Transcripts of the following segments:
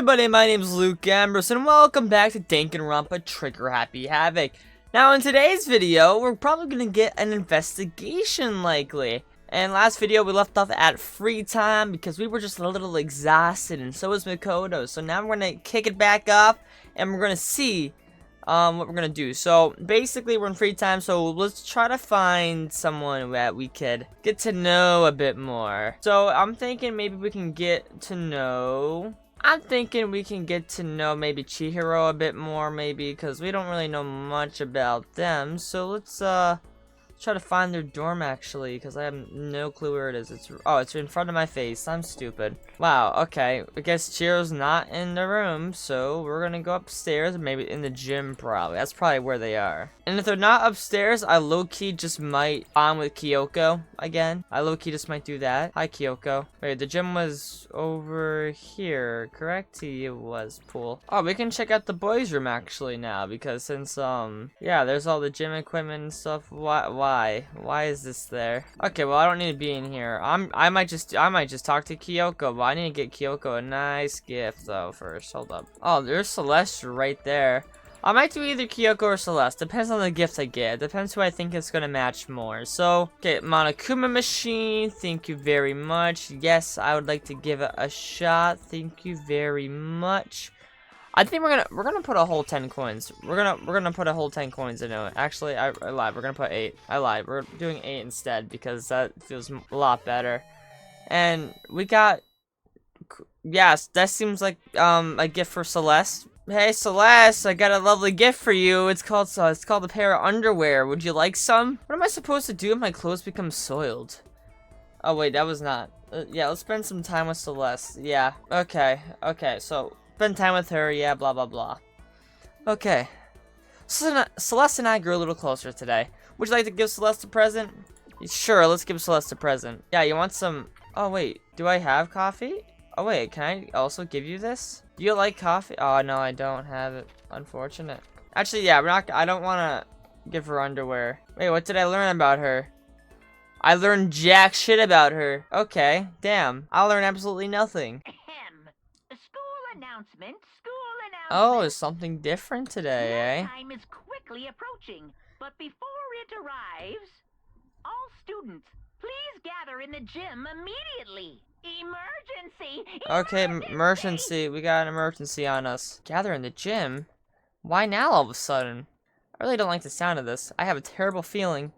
everybody, my name is lukeambrose and welcome back to Danganronpa Trigger Happy Havoc. Now in today's video, we're probably going to get an investigation likely. And last video we left off at free time because we were just a little exhausted and so was Mikoto. So now we're going to kick it back up and we're going to see what we're going to do. So basically we're in free time, so let's try to find someone that we could get to know a bit more. So I'm thinking maybe we can get to know... maybe Chihiro a bit more, maybe, because we don't really know much about them. So let's try to find their dorm actually, because I have no clue where it is. It's in front of my face. I'm stupid. Wow, okay. I guess Chihiro's not in the room, so we're gonna go upstairs, maybe in the gym probably. That's probably where they are. And if they're not upstairs, I low-key just might on with Kyoko again. I low-key just might do that. Hi, Kyoko. Wait, the gym was over here, correct? It was. Cool. Oh, we can check out the boys' room actually now, because since, yeah, there's all the gym equipment and stuff. Why is this there? Okay, well, I don't need to be in here. I might just talk to Kyoko, but I need to get Kyoko a nice gift though first. Hold up. Oh, there's Celeste right there. I might do either Kyoko or Celeste. Depends on the gift I get. Depends who I think is gonna match more. So, okay, monokuma machine. Thank you very much. Yes, I would like to give it a shot. Thank you very much. I think we're gonna put a whole 10 coins. We're gonna put a whole 10 coins in it. Actually, I lied. We're gonna put 8. I lied. We're doing 8 instead because that feels a lot better. And we got, yes, that seems like a gift for Celeste. Hey Celeste, I got a lovely gift for you. It's called a pair of underwear. Would you like some? What am I supposed to do if my clothes become soiled? Oh wait, that was not. Yeah, let's spend some time with Celeste. Yeah. Okay. So spend time with her. Yeah. Blah blah blah. Okay. So Celeste and I grew a little closer today. Would you like to give Celeste a present? Sure. Let's give Celeste a present. Yeah. You want some? Oh wait. Do I have coffee? Oh wait. Can I also give you this? Do you like coffee? Oh no, I don't have it. Unfortunate. Actually, yeah, I don't want to give her underwear. Wait, what did I learn about her? I learned jack shit about her. Okay, damn. I'll learn absolutely nothing. School announcement. Oh, it's something different today, eh? Time is quickly approaching, but before it arrives, all students, please gather in the gym immediately. Emergency! Okay, emergency. We got an emergency on us. Gather in the gym? Why now all of a sudden? I really don't like the sound of this. I have a terrible feeling.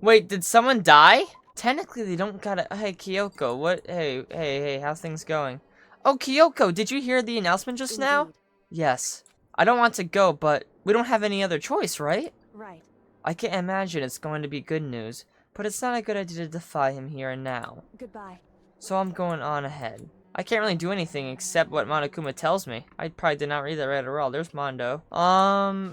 Wait, did someone die? Technically, they don't gotta... Hey, Kyoko, what? Hey, how's things going? Oh, Kyoko, did you hear the announcement just now? Yes. I don't want to go, but we don't have any other choice, right? Right. I can't imagine it's going to be good news, but it's not a good idea to defy him here and now. Goodbye. So I'm going on ahead. I can't really do anything except what Monokuma tells me. I probably did not read that right at all. There's Mondo.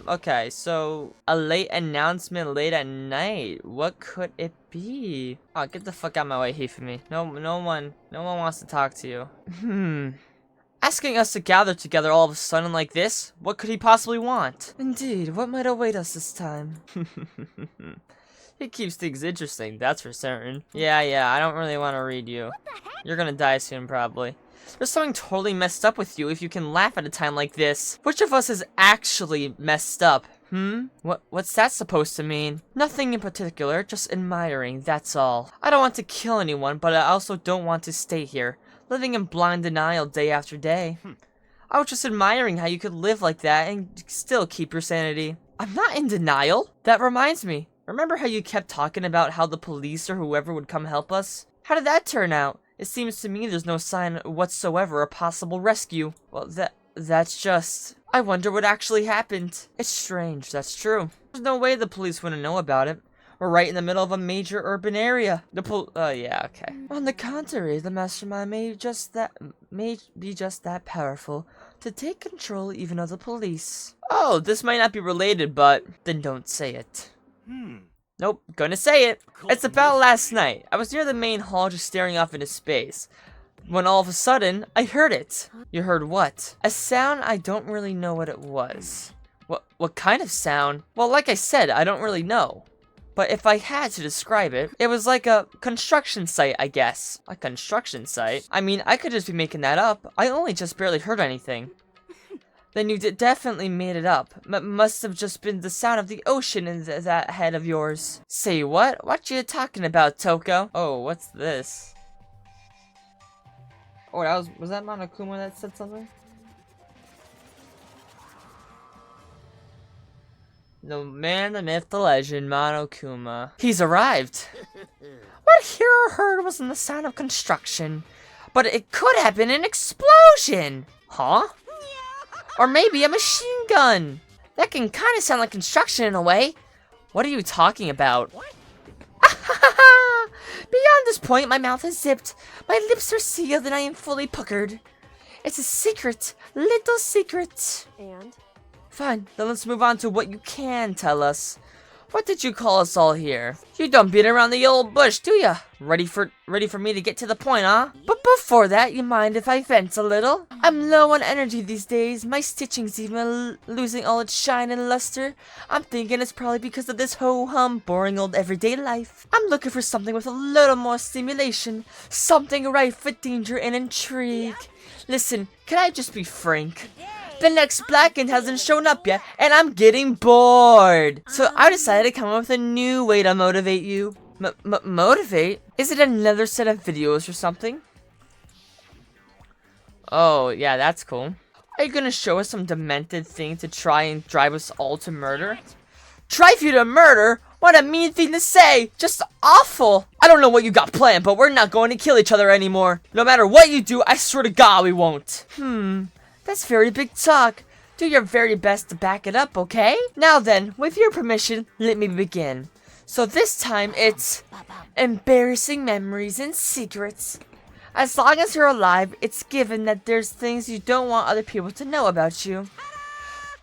Okay, so a late announcement late at night. What could it be? Oh, get the fuck out of my way, Hifumi. No one wants to talk to you. Asking us to gather together all of a sudden like this? What could he possibly want? Indeed, what might await us this time? It keeps things interesting, that's for certain. Yeah, I don't really want to read you. You're gonna die soon, probably. There's something totally messed up with you if you can laugh at a time like this. Which of us is actually messed up? What's that supposed to mean? Nothing in particular, just admiring, that's all. I don't want to kill anyone, but I also don't want to stay here, living in blind denial day after day. I was just admiring how you could live like that and still keep your sanity. I'm not in denial. That reminds me. Remember how you kept talking about how the police or whoever would come help us? How did that turn out? It seems to me there's no sign whatsoever of possible rescue. Well, that's just... I wonder what actually happened. It's strange, that's true. There's no way the police wouldn't know about it. We're right in the middle of a major urban area. Yeah, okay. On the contrary, the mastermind may be just that powerful to take control even of the police. Oh, this might not be related, but then don't say it. Nope, gonna say it. It's about last night. I was near the main hall just staring off into space, when all of a sudden, I heard it. You heard what? A sound I don't really know what it was. What kind of sound? Well, like I said, I don't really know. But if I had to describe it, it was like a construction site, I guess. A construction site? I mean, I could just be making that up. I only just barely heard anything. Then you definitely made it up. Must have just been the sound of the ocean in that head of yours. Say what? What you talking about, Toko? Oh, what's this? Oh, was that Monokuma that said something? The man, the myth, the legend, Monokuma. He's arrived. What Hiro heard wasn't the sound of construction, but it could have been an explosion. Huh? Or maybe a machine gun. That can kind of sound like construction in a way. What are you talking about? Beyond this point, my mouth is zipped, my lips are sealed, and I am fully puckered. It's a secret, little secret. And? Fine, then let's move on to what you can tell us. What did you call us all here? You don't beat around the old bush, do ya? Ready for me to get to the point, huh? But before that, you mind if I vent a little? I'm low on energy these days. My stitching's even losing all its shine and luster. I'm thinking it's probably because of this ho-hum, boring old everyday life. I'm looking for something with a little more stimulation. Something rife with danger and intrigue. Listen, can I just be frank? The next Blackened hasn't shown up yet, and I'm getting bored. So I decided to come up with a new way to motivate you. Motivate? Is it another set of videos or something? Oh, yeah, that's cool. Are you gonna show us some demented thing to try and drive us all to murder? Drive you to murder? What a mean thing to say! Just awful! I don't know what you got planned, but we're not going to kill each other anymore. No matter what you do, I swear to God we won't. That's very big talk. Do your very best to back it up, okay? Now then, with your permission, let me begin. So this time, it's embarrassing memories and secrets. As long as you're alive, it's given that there's things you don't want other people to know about you.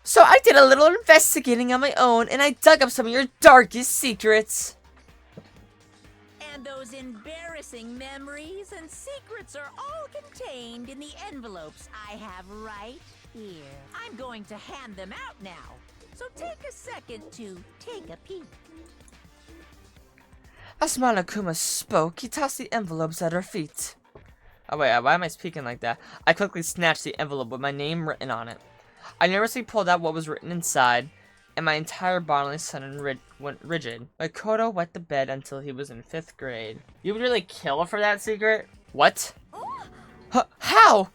So I did a little investigating on my own, and I dug up some of your darkest secrets. And those embarrassing memories and secrets are all contained in the envelopes I have right here. I'm going to hand them out now, so take a second to take a peek. As Monokuma spoke, he tossed the envelopes at her feet. Oh wait, why am I speaking like that? I quickly snatched the envelope with my name written on it. I nervously pulled out what was written inside, and my entire bodily suddenly went rigid. Makoto wet the bed until he was in 5th grade. You would really kill for that secret? What? How?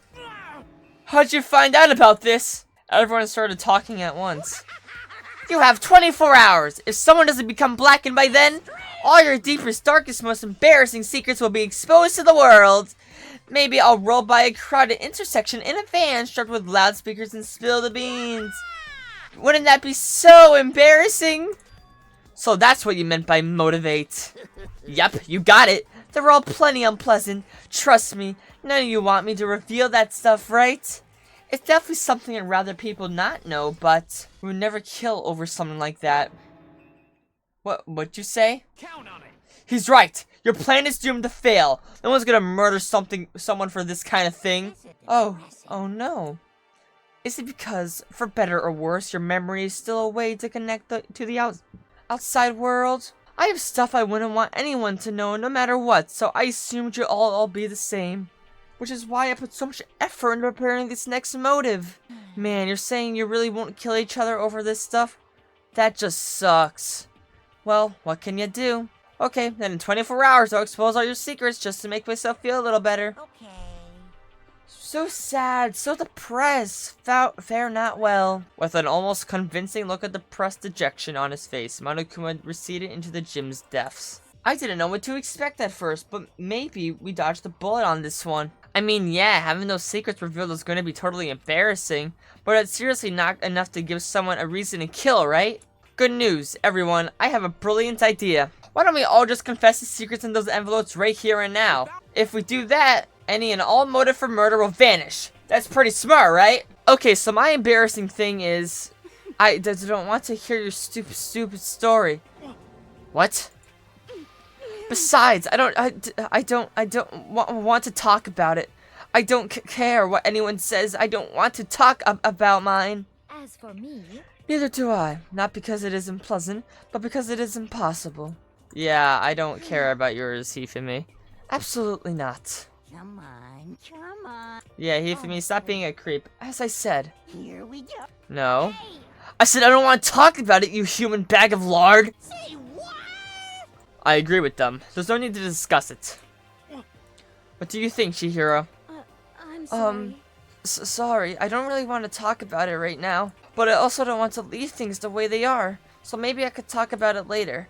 How'd you find out about this? Everyone started talking at once. You have 24 hours. If someone doesn't become blackened by then, all your deepest, darkest, most embarrassing secrets will be exposed to the world. Maybe I'll roll by a crowded intersection in a van strapped with loudspeakers and spill the beans. Wouldn't that be so embarrassing? So that's what you meant by motivate. Yep, you got it. They're all plenty unpleasant. Trust me, none of you want me to reveal that stuff, right? It's definitely something I'd rather people not know, but we would never kill over something like that. What'd you say? Count on it. He's right. Your plan is doomed to fail. No one's gonna murder someone for this kind of thing. Oh no. Is it because, for better or worse, your memory is still a way to connect to the outside world? I have stuff I wouldn't want anyone to know, no matter what, so I assumed you'll all be the same. Which is why I put so much effort into preparing this next motive. Man, you're saying you really won't kill each other over this stuff? That just sucks. Well, what can you do? Okay, then in 24 hours I'll expose all your secrets just to make myself feel a little better. Okay. So sad, so depressed, fare not well. With an almost convincing look of depressed dejection on his face, Monokuma receded into the gym's depths. I didn't know what to expect at first, but maybe we dodged a bullet on this one. I mean, yeah, having those secrets revealed is going to be totally embarrassing, but it's seriously not enough to give someone a reason to kill, right? Good news, everyone, I have a brilliant idea. Why don't we all just confess the secrets in those envelopes right here and now? If we do that, any and all motive for murder will vanish. That's pretty smart, right? Okay, so my embarrassing thing is, I don't want to hear your stupid story. What? Besides, I don't want to talk about it. I don't care what anyone says. I don't want to talk about mine. As for me, Neither do I. Not because it isn't pleasant, but because it is impossible. Yeah, I don't care about yours, Hifumi. Absolutely not. Come on, come on. Yeah, Hifumi, stop being a creep. As I said. Here we go. No. Hey, I said I don't want to talk about it, you human bag of lard! say what? I agree with them. There's no need to discuss it. What do you think, Chihiro? I'm sorry. Sorry, I don't really want to talk about it right now. But I also don't want to leave things the way they are. So maybe I could talk about it later.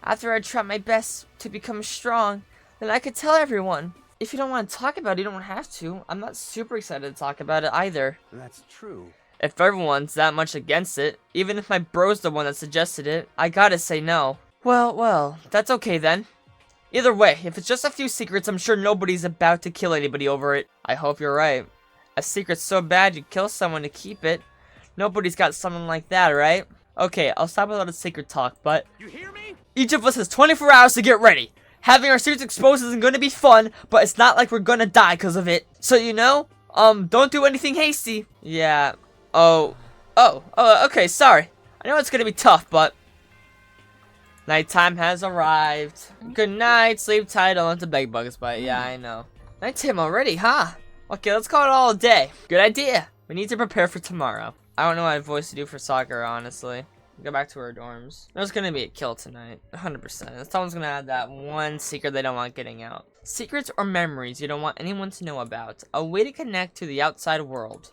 After I try my best to become strong, then I could tell everyone. If you don't want to talk about it, you don't have to. I'm not super excited to talk about it either. That's true. If everyone's that much against it, even if my bro's the one that suggested it, I gotta say no. Well, that's okay then. Either way, if it's just a few secrets, I'm sure nobody's about to kill anybody over it. I hope you're right. A secret's so bad you'd kill someone to keep it. Nobody's got something like that, right? Okay, I'll stop with all the secret talk, but... You hear me? Each of us has 24 hours to get ready. Having our secrets exposed isn't going to be fun, but it's not like we're going to die because of it. So, you know, don't do anything hasty. Yeah. Okay, sorry. I know it's going to be tough, but... Nighttime has arrived. Good night, sleep tight, don't let the bed bugs bite. Yeah, I know. Nighttime already, huh? Okay, let's call it all a day. Good idea. We need to prepare for tomorrow. I don't know what voice to do for Sakura, honestly. Go back to our dorms. There's gonna be a kill tonight. 100%. Someone's gonna have that one secret they don't want getting out. Secrets or memories you don't want anyone to know about. A way to connect to the outside world.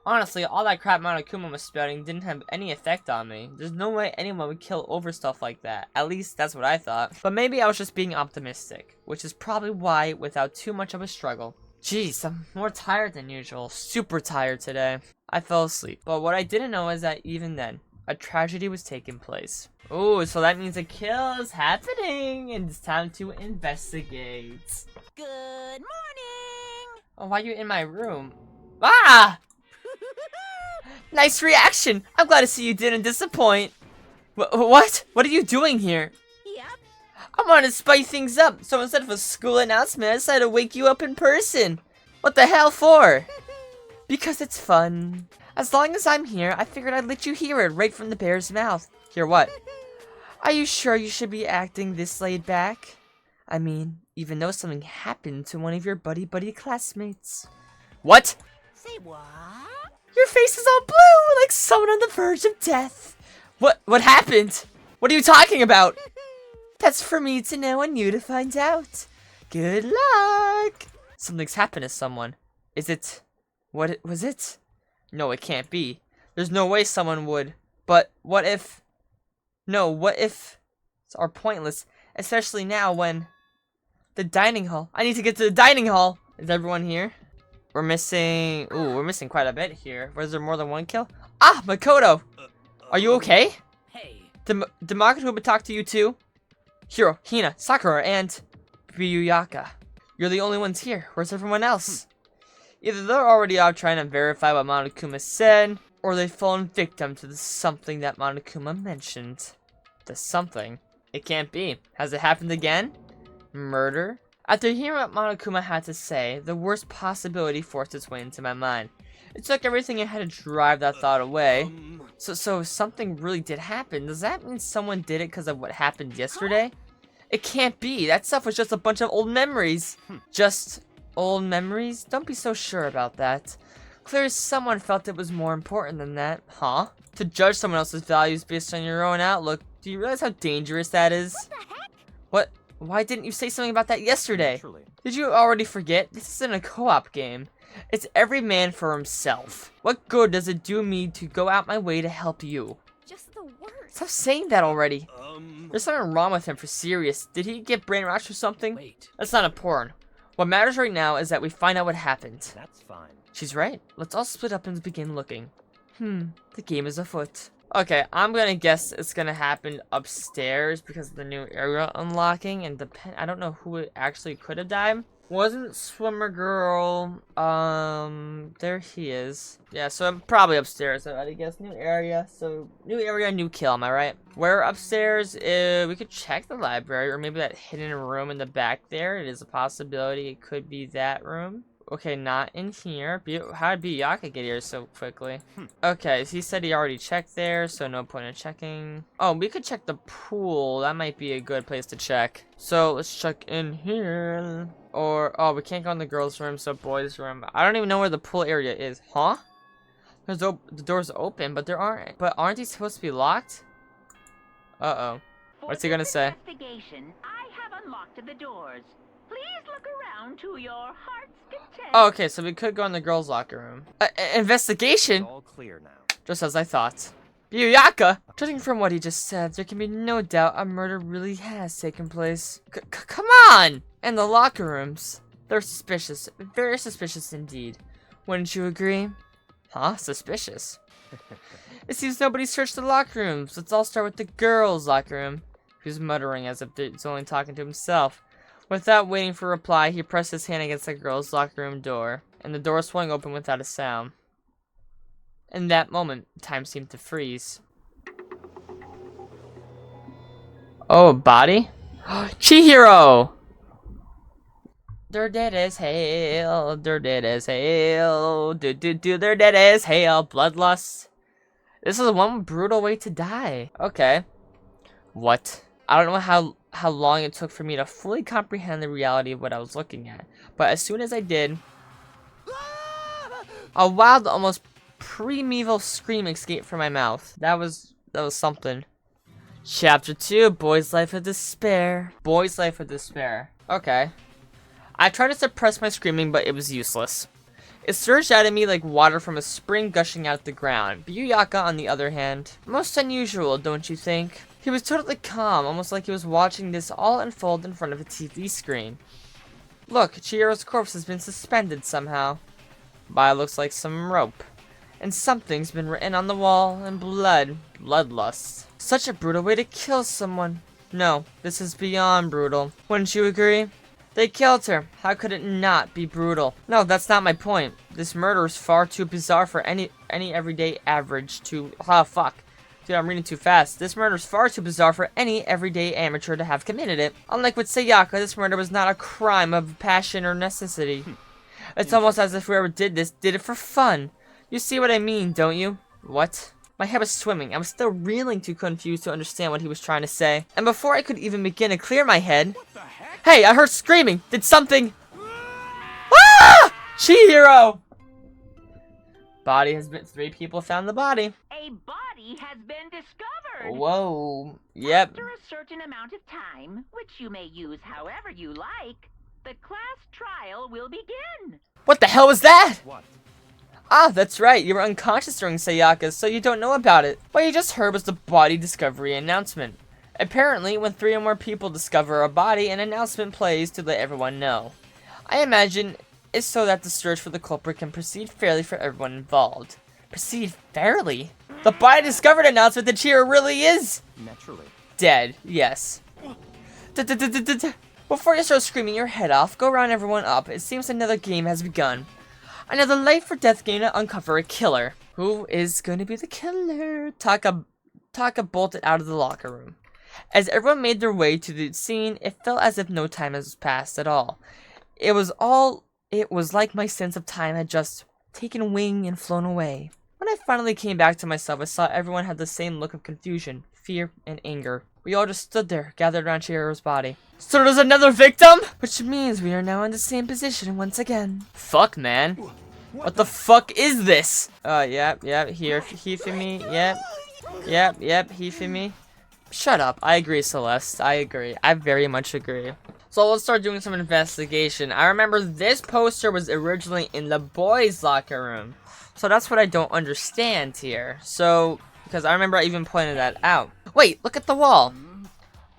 Honestly, all that crap Monokuma was spouting didn't have any effect on me. There's no way anyone would kill over stuff like that. At least that's what I thought. But maybe I was just being optimistic. Which is probably why, without too much of a struggle. Jeez, I'm more tired than usual. Super tired today. I fell asleep. But what I didn't know is that even then, a tragedy was taking place. Ooh, so that means a kill is happening, and it's time to investigate. Good morning. Oh, why are you in my room? Ah! Nice reaction! I'm glad to see you didn't disappoint. What? What are you doing here? Yep. I want to spice things up, so instead of a school announcement, I decided to wake you up in person. What the hell for? Because it's fun. As long as I'm here, I figured I'd let you hear it right from the bear's mouth. Hear what? Are you sure you should be acting this laid back? I mean, even though something happened to one of your buddy classmates. What? Say what? Your face is all blue, like someone on the verge of death. What happened? What are you talking about? That's for me to know and you to find out. Good luck. Something's happened to someone. Is it... What was it? No, it can't be. There's no way someone would. But what if... No, what if... are pointless. Especially now when... The dining hall. I need to get to the dining hall. Is everyone here? We're missing... Ooh, we're missing quite a bit here. Was there more than one kill? Ah, Makoto! Are you okay? Hey. Did Makoto talk to you too? Hiro, Hina, Sakura, and... Ryuyaka. You're the only ones here. Where's everyone else? Either they're already out trying to verify what Monokuma said, or they've fallen victim to the something that Monokuma mentioned. The something? It can't be. Has it happened again? Murder? After hearing what Monokuma had to say, the worst possibility forced its way into my mind. It took everything I had to drive that thought away. So if something really did happen, does that mean someone did it because of what happened yesterday? It can't be. That stuff was just a bunch of old memories. Just old memories? Don't be so sure about that. Clearly someone felt it was more important than that. Huh? To judge someone else's values based on your own outlook, do you realize how dangerous that is? What the heck? What? Why didn't you say something about that yesterday? Naturally. Did you already forget? This isn't a co-op game. It's every man for himself. What good does it do me to go out my way to help you? Just the worst. Stop saying that already. There's something wrong with him for serious. Did he get brainwashed or something? Wait. That's not important. What matters right now is that we find out what happened. That's fine. She's right. Let's all split up and begin looking. The game is afoot. Okay, I'm gonna guess it's gonna happen upstairs because of the new area unlocking, and I don't know who it actually could have died. Wasn't Swimmer Girl, there he is. Yeah, so I'm probably upstairs, so I guess new area, new kill, am I right? Where upstairs, we could check the library, or maybe that hidden room in the back there. It is a possibility it could be that room. Okay, not in here. How did Biyaka get here so quickly? Okay, so he said he already checked there, so no point in checking. Oh, we could check the pool. That might be a good place to check. So let's check in here. Or, oh, we can't go in the girls' room, so boys' room. I don't even know where the pool area is. Huh? The door's open, but aren't these supposed to be locked? Uh-oh. What's he gonna say? Investigation, I have unlocked the doors. Please look around to your heart's content. Oh, okay, so we could go in the girls' locker room. Investigation? All clear now. Just as I thought. Biyaka! Judging from what he just said, there can be no doubt a murder really has taken place. Come on! And the locker rooms. They're suspicious. Very suspicious indeed. Wouldn't you agree? Huh? Suspicious? It seems nobody searched the locker rooms. Let's all start with the girls' locker room. He's muttering as if he's only talking to himself. Without waiting for a reply, he pressed his hand against the girls' locker room door, and the door swung open without a sound. In that moment, time seemed to freeze. Oh, a body? Chihiro! They're dead as hell, they're dead as hell, they're dead as hell, bloodlust. This is one brutal way to die. Okay. What? I don't know how long it took for me to fully comprehend the reality of what I was looking at, but as soon as I did, a wild, almost primeval scream escaped from my mouth. That was something. Chapter 2, Boy's Life of Despair. Boy's Life of Despair. Okay. I tried to suppress my screaming, but it was useless. It surged out of me like water from a spring gushing out of the ground. Biyaka, on the other hand, most unusual, don't you think? He was totally calm, almost like he was watching this all unfold in front of a TV screen. Look, Chihiro's corpse has been suspended somehow. By looks like some rope. And something's been written on the wall in blood. Bloodlust. Such a brutal way to kill someone. No, this is beyond brutal. Wouldn't you agree? They killed her. How could it not be brutal? No, that's not my point. This murder is far too bizarre for any everyday average to... Ah, fuck. Dude, I'm reading too fast. This murder is far too bizarre for any everyday amateur to have committed it. Unlike with Sayaka, this murder was not a crime of passion or necessity. It's almost as if whoever did this did it for fun. You see what I mean, don't you? What? My head was swimming. I was still reeling, too confused to understand what he was trying to say. And before I could even begin to clear my head... Hey, I heard screaming! Did something... Ah! Chihiro! Body has been... 3 people found the body. A body has been discovered. Whoa. Yep. After a certain amount of time, which you may use however you like, the class trial will begin. What the hell was that? What? Ah, that's right. You were unconscious during Sayakas, so you don't know about it. What you just heard was the body discovery announcement. Apparently, when 3 or more people discover a body, an announcement plays to let everyone know. I imagine it's so that the search for the culprit can proceed fairly for everyone involved. Proceed fairly? The body discovered announcement that Chihiro really is Naturally. dead. Yes. Before you start screaming your head off, go round everyone up. It seems another game has begun. Another life or death game to uncover a killer. Who is going to be the killer? Taka bolted out of the locker room. As everyone made their way to the scene, it felt as if no time has passed at all. It was like my sense of time had just taken wing and flown away. When I finally came back to myself, I saw everyone had the same look of confusion, fear, and anger. We all just stood there, gathered around Chihiro's body. So there's another victim? Which means we are now in the same position once again. Fuck, man. What the fuck is this? Yep, here, he for me, yep, he for me. Shut up, I agree, Celeste, I agree, I very much agree. So let's start doing some investigation. I remember this poster was originally in the boys' locker room. So that's what I don't understand here. So, because I remember I even pointed that out. Wait, look at the wall.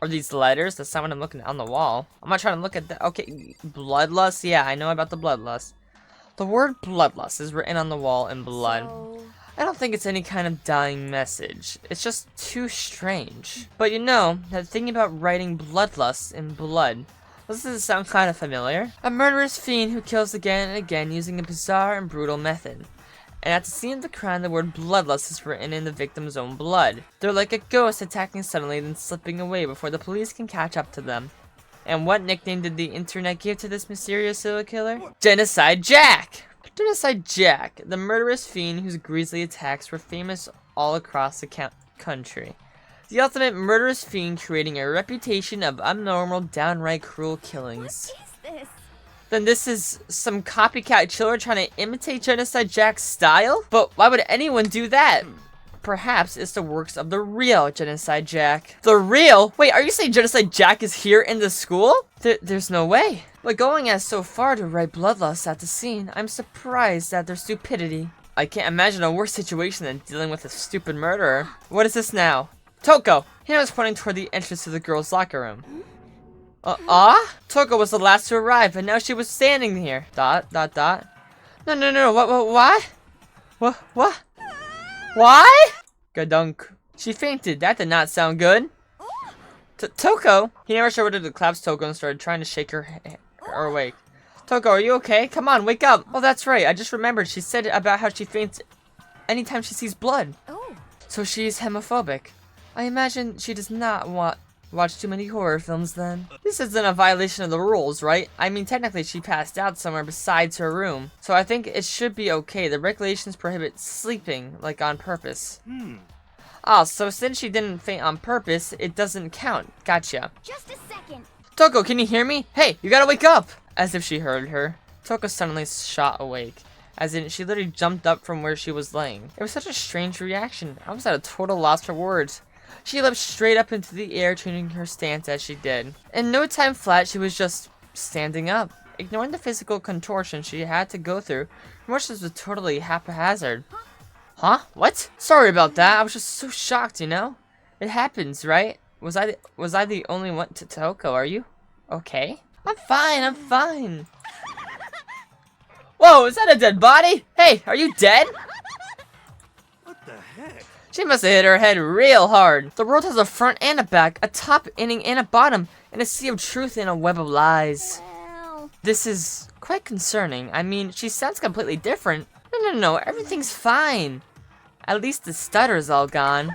Are these letters? That's not what I'm looking at on the wall. I'm not trying to look at that. Okay, bloodlust. Yeah, I know about the bloodlust. The word bloodlust is written on the wall in blood. So... I don't think it's any kind of dying message. It's just too strange. But you know, that thing about writing bloodlust in blood. Doesn't this sound kind of familiar? A murderous fiend who kills again and again using a bizarre and brutal method. And at the scene of the crime, the word bloodlust is written in the victim's own blood. They're like a ghost attacking suddenly, then slipping away before the police can catch up to them. And what nickname did the internet give to this mysterious serial killer? Genocide Jack! Genocide Jack, the murderous fiend whose grisly attacks were famous all across the country. The ultimate murderous fiend creating a reputation of abnormal, downright cruel killings. What is this? Then this is some copycat killer trying to imitate Genocide Jack's style? But why would anyone do that? Perhaps it's the works of the real Genocide Jack. The real? Wait, are you saying Genocide Jack is here in the school? There's no way. But going as so far to write bloodlust at the scene, I'm surprised at their stupidity. I can't imagine a worse situation than dealing with a stupid murderer. What is this now? Toko! Hina was pointing toward the entrance to the girls' locker room. Toko was the last to arrive, and now she was standing here. ... No, what? Why? Gadunk. She fainted. That did not sound good. Toko? He never showed her to collapse Toko and started trying to shake her awake. Toko, are you okay? Come on, wake up. Oh, that's right. I just remembered. She said about how she faints anytime she sees blood. Oh. So she's homophobic. I imagine she does not watch too many horror films then. This isn't a violation of the rules, right? I mean, technically she passed out somewhere besides her room. So I think it should be okay. The regulations prohibit sleeping, like on purpose. So since she didn't faint on purpose, it doesn't count. Gotcha. Just a second. Toko, can you hear me? Hey, you gotta wake up! As if she heard her. Toko suddenly shot awake. As in, she literally jumped up from where she was laying. It was such a strange reaction. I was at a total loss for words. She leapt straight up into the air, changing her stance as she did. In no time flat, she was just standing up. Ignoring the physical contortion she had to go through, her motions was totally haphazard. Huh? What? Sorry about that. I was just so shocked, you know? It happens, right? Was I the only one to Toko? Are you okay? I'm fine. Whoa, is that a dead body? Hey, are you dead? What the heck? She must have hit her head real hard. The world has a front and a back, a top ending and a bottom, and a sea of truth and a web of lies. Well. This is quite concerning. I mean, she sounds completely different. No, everything's fine. At least the stutter's all gone.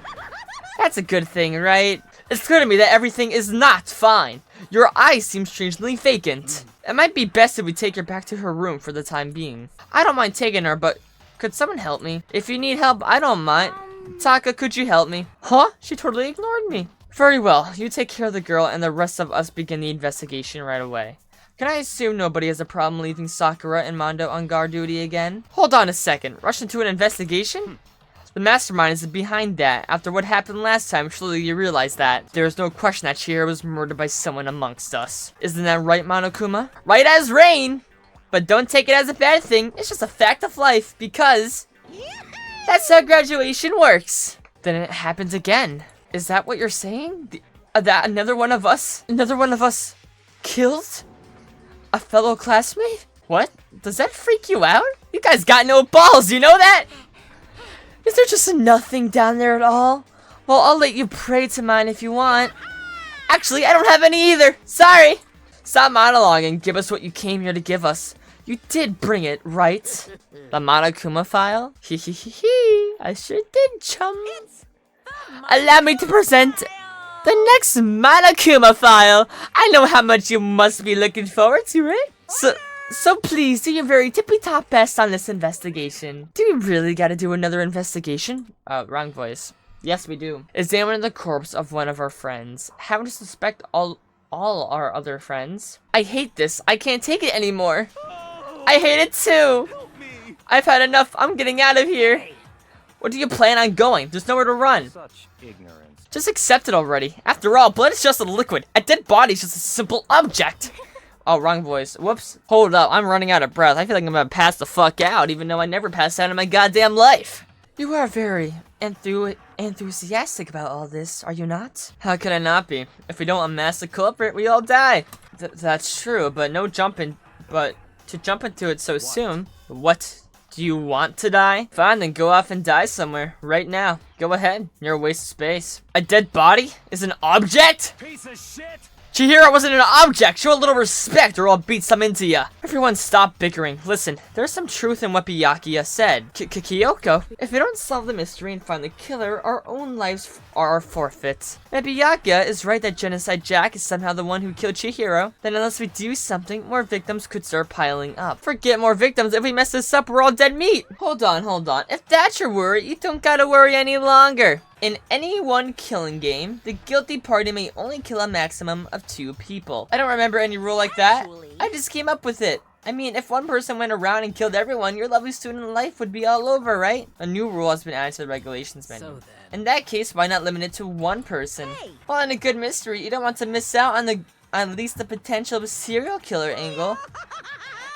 That's a good thing, right? It's clear to me that everything is not fine. Your eyes seem strangely vacant. It might be best if we take her back to her room for the time being. I don't mind taking her, but could someone help me? If you need help, I don't mind. Taka, could you help me? Huh? She totally ignored me. Very well. You take care of the girl and the rest of us begin the investigation right away. Can I assume nobody has a problem leaving Sakura and Mondo on guard duty again? Hold on a second. Rush into an investigation? The mastermind is behind that. After what happened last time, surely you realize that. There is no question that Chihiro was murdered by someone amongst us. Isn't that right, Monokuma? Right as rain! But don't take it as a bad thing. It's just a fact of life, because that's how graduation works. Then it happens again. Is that what you're saying? That another one of us killed a fellow classmate? What? Does that freak you out? You guys got no balls, you know that? Is there just nothing down there at all? Well, I'll let you pray to mine if you want. Actually, I don't have any either. Sorry. Stop monologuing. Give us what you came here to give us. You did bring it, right? The Monokuma file? Hehehehe. I sure did, chum. Allow me to present the next Monokuma file. I know how much you must be looking forward to it. So please do your very tippy-top best on this investigation. Do we really gotta do another investigation? Wrong voice. Yes, we do. Examine the corpse of one of our friends. Having to suspect all our other friends. I hate this. I can't take it anymore. I hate it too. Help me! I've had enough. I'm getting out of here. Where do you plan on going? There's nowhere to run. Such ignorance. Just accept it already. After all, blood is just a liquid. A dead body is just a simple object. Oh, wrong voice. Whoops. Hold up. I'm running out of breath. I feel like I'm gonna pass the fuck out, even though I never passed out in my goddamn life. You are very enthusiastic about all this, are you not? How could I not be? If we don't unmask the culprit, we all die. That's true, but to jump into it so soon. What? Do you want to die? Fine, then go off and die somewhere. Right now. Go ahead. You're a waste of space. A dead body is an object? Piece of shit! Chihiro wasn't an object! Show a little respect or I'll beat some into ya! Everyone stop bickering. Listen, there's some truth in what Byakuya said. Kyoko, if we don't solve the mystery and find the killer, our own lives are our forfeit. And Byakuya is right that Genocide Jack is somehow the one who killed Chihiro, then unless we do something, more victims could start piling up. Forget more victims, if we mess this up, we're all dead meat! Hold on. If that's your worry, you don't gotta worry any longer. In any one killing game, the guilty party may only kill a maximum of 2 people. I don't remember any rule like that. I just came up with it. I mean, if one person went around and killed everyone, your lovely student life would be all over, right? A new rule has been added to the regulations menu. So then. In that case, why not limit it to 1 person? Well, in a good mystery, you don't want to miss out on at least the potential serial killer angle.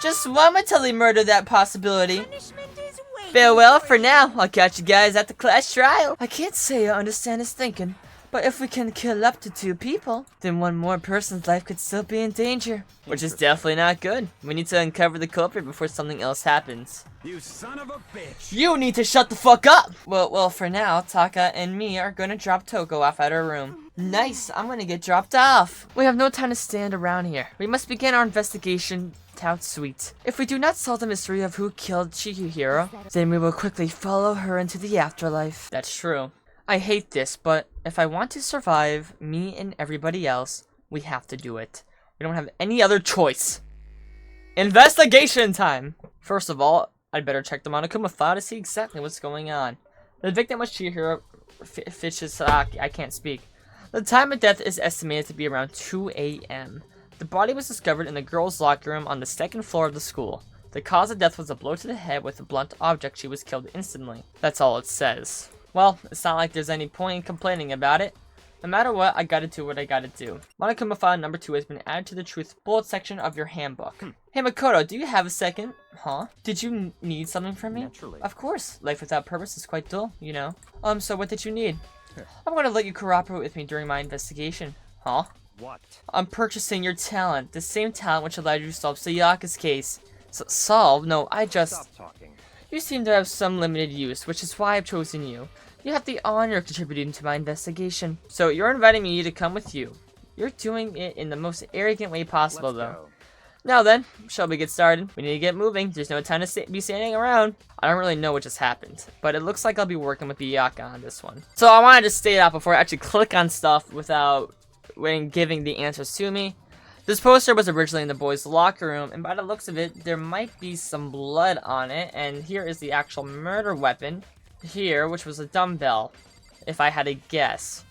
Just one would totally murder that possibility. Punishment is waiting Farewell for now. I'll catch you guys at the class trial. I can't say I understand his thinking, but if we can kill up to 2 people, then one more person's life could still be in danger. Which is definitely not good. We need to uncover the culprit before something else happens. You son of a bitch! You need to shut the fuck up! Well, for now, Taka and me are gonna drop Toko off at her room. Nice, I'm gonna get dropped off. We have no time to stand around here. We must begin our investigation. Tout sweet. If we do not solve the mystery of who killed Chihiro, then we will quickly follow her into the afterlife. That's true. I hate this, but if I want to survive, me and everybody else, we have to do it. We don't have any other choice. Investigation time! First of all, I'd better check the monokuma file to see exactly what's going on. The victim was Chihiro Fujisaki. I can't speak. The time of death is estimated to be around 2 a.m. The body was discovered in the girls' locker room on the 2nd floor of the school. The cause of death was a blow to the head with a blunt object. She was killed instantly. That's all it says. Well, it's not like there's any point in complaining about it. No matter what, I gotta do what I gotta do. Monokuma file number 2 has been added to the truth bullet section of your handbook. Hey Makoto, do you have a second? Huh? Did you need something from me? Naturally. Of course. Life without purpose is quite dull, you know. So what did you need? I'm gonna let you cooperate with me during my investigation. Huh? What? I'm purchasing your talent. The same talent which allowed you to solve Sayakas' case. Solve? No, I just... Stop talking. You seem to have some limited use, which is why I've chosen you. You have the honor of contributing to my investigation. So you're inviting me to come with you. You're doing it in the most arrogant way possible, Let's though. go. Now then, shall we get started? We need to get moving. There's no time to be standing around. I don't really know what just happened, but it looks like I'll be working with Byakuya on this one. So I wanted to state out before I actually click on stuff without giving the answers to me. This poster was originally in the boys' locker room, and by the looks of it, there might be some blood on it, and here is the actual murder weapon. Here, which was a dumbbell, if I had to guess.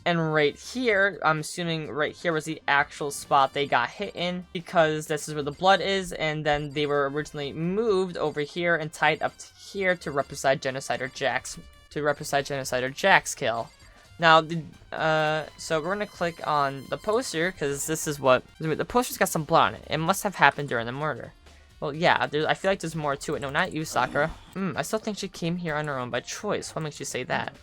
And right here, I'm assuming right here was the actual spot they got hit in, because this is where the blood is, and then they were originally moved over here and tied up to here to represent Genocider Jack's kill. Now, so we're gonna click on the poster, because this is what, the poster's got some blood on it. It must have happened during the murder. Well, yeah, I feel like there's more to it. No, not you, Sakura. I still think she came here on her own by choice. What makes you say that?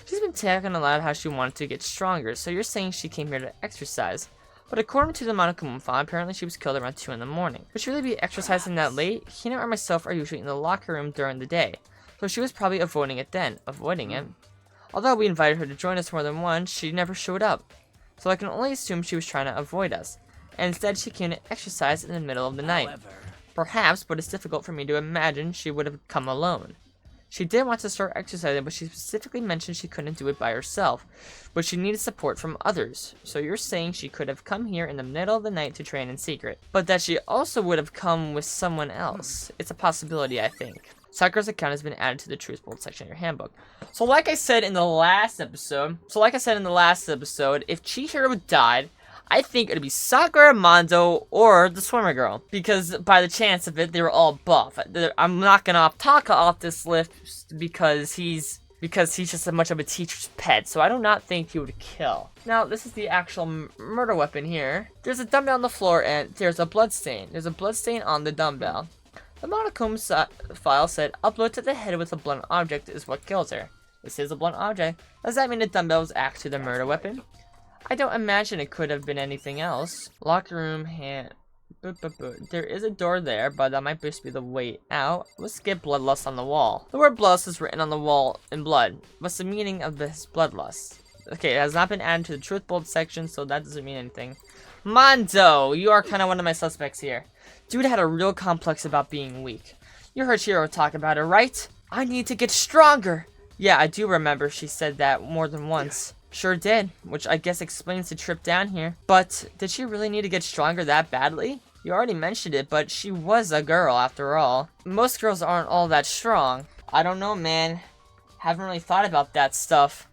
She's been talking aloud how she wanted to get stronger, so you're saying she came here to exercise. But according to the monokuma file, apparently she was killed around 2 in the morning. Would she really be exercising that late? Hina or myself are usually in the locker room during the day, so she was probably avoiding it then. Avoiding it? Although we invited her to join us more than once, she never showed up. So I can only assume she was trying to avoid us, and instead she came to exercise in the middle of the night. Perhaps, but it's difficult for me to imagine she would have come alone. She did want to start exercising, but she specifically mentioned she couldn't do it by herself, but she needed support from others. So you're saying she could have come here in the middle of the night to train in secret, but that she also would have come with someone else. It's a possibility, I think. Sakura's account has been added to the truth bullet section of your handbook. So like I said in the last episode, if Chihiro died, I think it'd be Sakura, Mondo, or the swimmer girl. Because by the chance of it, they were all buff. I'm knocking off Taka off this list because he's just as much of a teacher's pet. So I do not think he would kill. Now, this is the actual murder weapon here. There's a dumbbell on the floor and there's a blood stain. There's a blood stain on the dumbbell. The monokuma file said, upload to the head with a blunt object is what kills her. This is a blunt object. Does that mean the dumbbell was actually the murder weapon? I don't imagine it could have been anything else. Locker room, hand... There is a door there, but that might just be the way out. Let's get bloodlust on the wall. The word bloodlust is written on the wall in blood. What's the meaning of this bloodlust? Okay, it has not been added to the truth bold section, so that doesn't mean anything. Mondo, you are kind of one of my suspects here. Dude had a real complex about being weak. You heard Chihiro talk about it, right? I need to get stronger. Yeah, I do remember she said that more than once. Sure did, which I guess explains the trip down here. But did she really need to get stronger that badly? You already mentioned it, but she was a girl after all. Most girls aren't all that strong. I don't know, man. Haven't really thought about that stuff.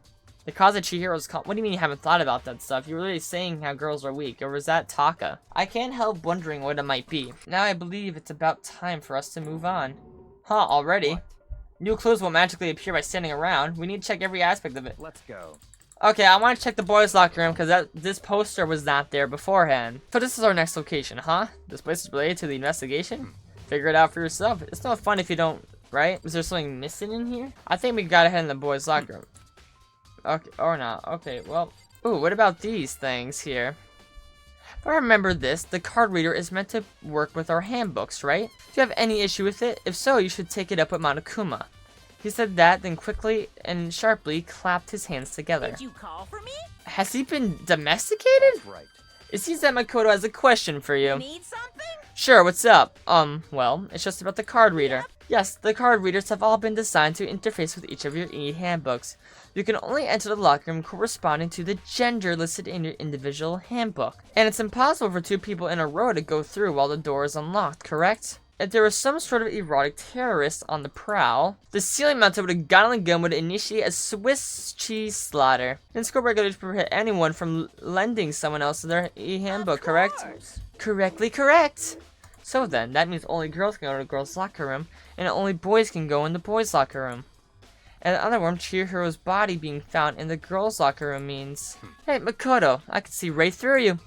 The cause of Chihiro's what do you mean you haven't thought about that stuff? You were really saying how girls are weak, or was that Taka? I can't help wondering what it might be. Now I believe it's about time for us to move on. Huh, already? What? New clues will magically appear by standing around. We need to check every aspect of it. Let's go. Okay, I want to check the boys' locker room because this poster was not there beforehand. So this is our next location, huh? This place is related to the investigation? Figure it out for yourself. It's no fun if you don't, right? Is there something missing in here? I think we gotta head in the boys' locker room. Okay, or not. Okay, well. Ooh, what about these things here? If I remember this, the card reader is meant to work with our handbooks, right? Do you have any issue with it? If so, you should take it up with Monokuma. He said that, then quickly and sharply clapped his hands together. Did you call for me? Has he been domesticated? That's right. It seems that Makoto has a question for you. Need something? Sure, what's up? Well, it's just about the card reader. Yes, the card readers have all been designed to interface with each of your e-handbooks. You can only enter the locker room corresponding to the gender listed in your individual handbook. And it's impossible for two people in a row to go through while the door is unlocked, correct? If there was some sort of erotic terrorist on the prowl, the ceiling mounted with a Gatling gun would initiate a Swiss cheese slaughter. And school regulations prohibit anyone from lending someone else their e-handbook, correct? Correctly correct. So then, that means only girls can go to the girls' locker room, and only boys can go in the boys' locker room. And in other words, Chihiro's body being found in the girls' locker room means... Hey, Makoto, I can see right through you.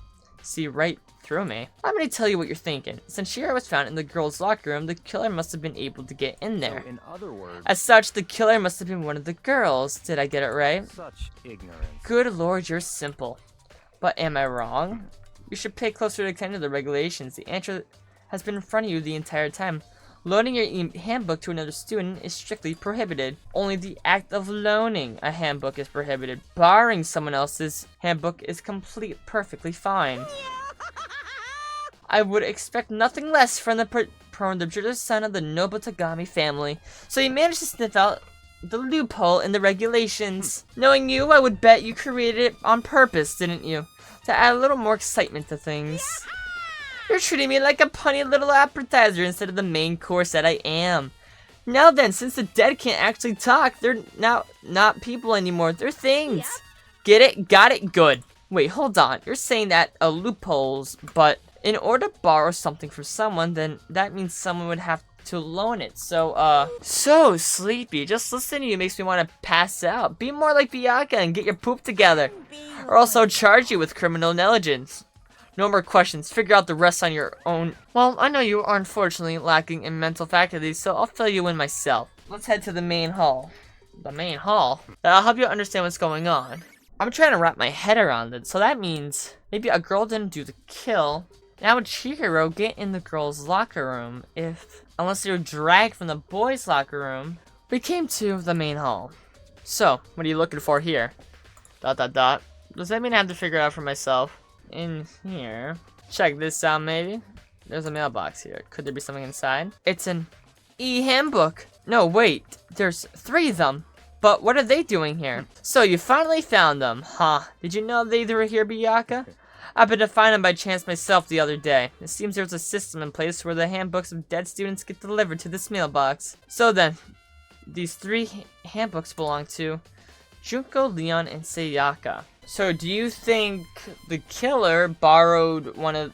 See right through me? I'm gonna tell you what you're thinking. Since Chihiro was found in the girls' locker room, the killer must have been able to get in there. So in other words... As such, the killer must have been one of the girls. Did I get it right? Such ignorance. Good lord, you're simple. But am I wrong? You should pay closer attention to the regulations. The answer has been in front of you the entire time. Loaning your handbook to another student is strictly prohibited. Only the act of loaning a handbook is prohibited. Borrowing someone else's handbook is perfectly fine. I would expect nothing less from the prodigious son of the noble Tagami family. So you managed to sniff out the loophole in the regulations. Knowing you, I would bet you created it on purpose, didn't you? To add a little more excitement to things. You're treating me like a punny little appetizer instead of the main course that I am. Now then, since the dead can't actually talk, they're now not people anymore. They're things. Yep. Get it? Got it? Good. Wait, hold on. You're saying that loopholes, but in order to borrow something from someone, then that means someone would have to loan it. So, so sleepy. Just listening to you makes me want to pass out. Be more like Byakuya and get your poop together. Or also charge you with criminal negligence. No more questions. Figure out the rest on your own. Well, I know you are unfortunately lacking in mental faculties, so I'll fill you in myself. Let's head to the main hall. The main hall? That'll help you understand what's going on. I'm trying to wrap my head around it, so that means maybe a girl didn't do the kill. Now would Chihiro get in the girls' locker room unless they were dragged from the boys' locker room? We came to the main hall. So, what are you looking for here? ... Does that mean I have to figure it out for myself? In here. Check this out, maybe. There's a mailbox here. Could there be something inside? It's an e-handbook. No, wait. There's 3 of them. But what are they doing here? So you finally found them, huh? Did you know they were here, Byakuya? I happened to find them by chance myself the other day. It seems there's a system in place where the handbooks of dead students get delivered to this mailbox. So then, these 3 handbooks belong to Junko, Leon, and Sayaka. So do you think the killer borrowed one of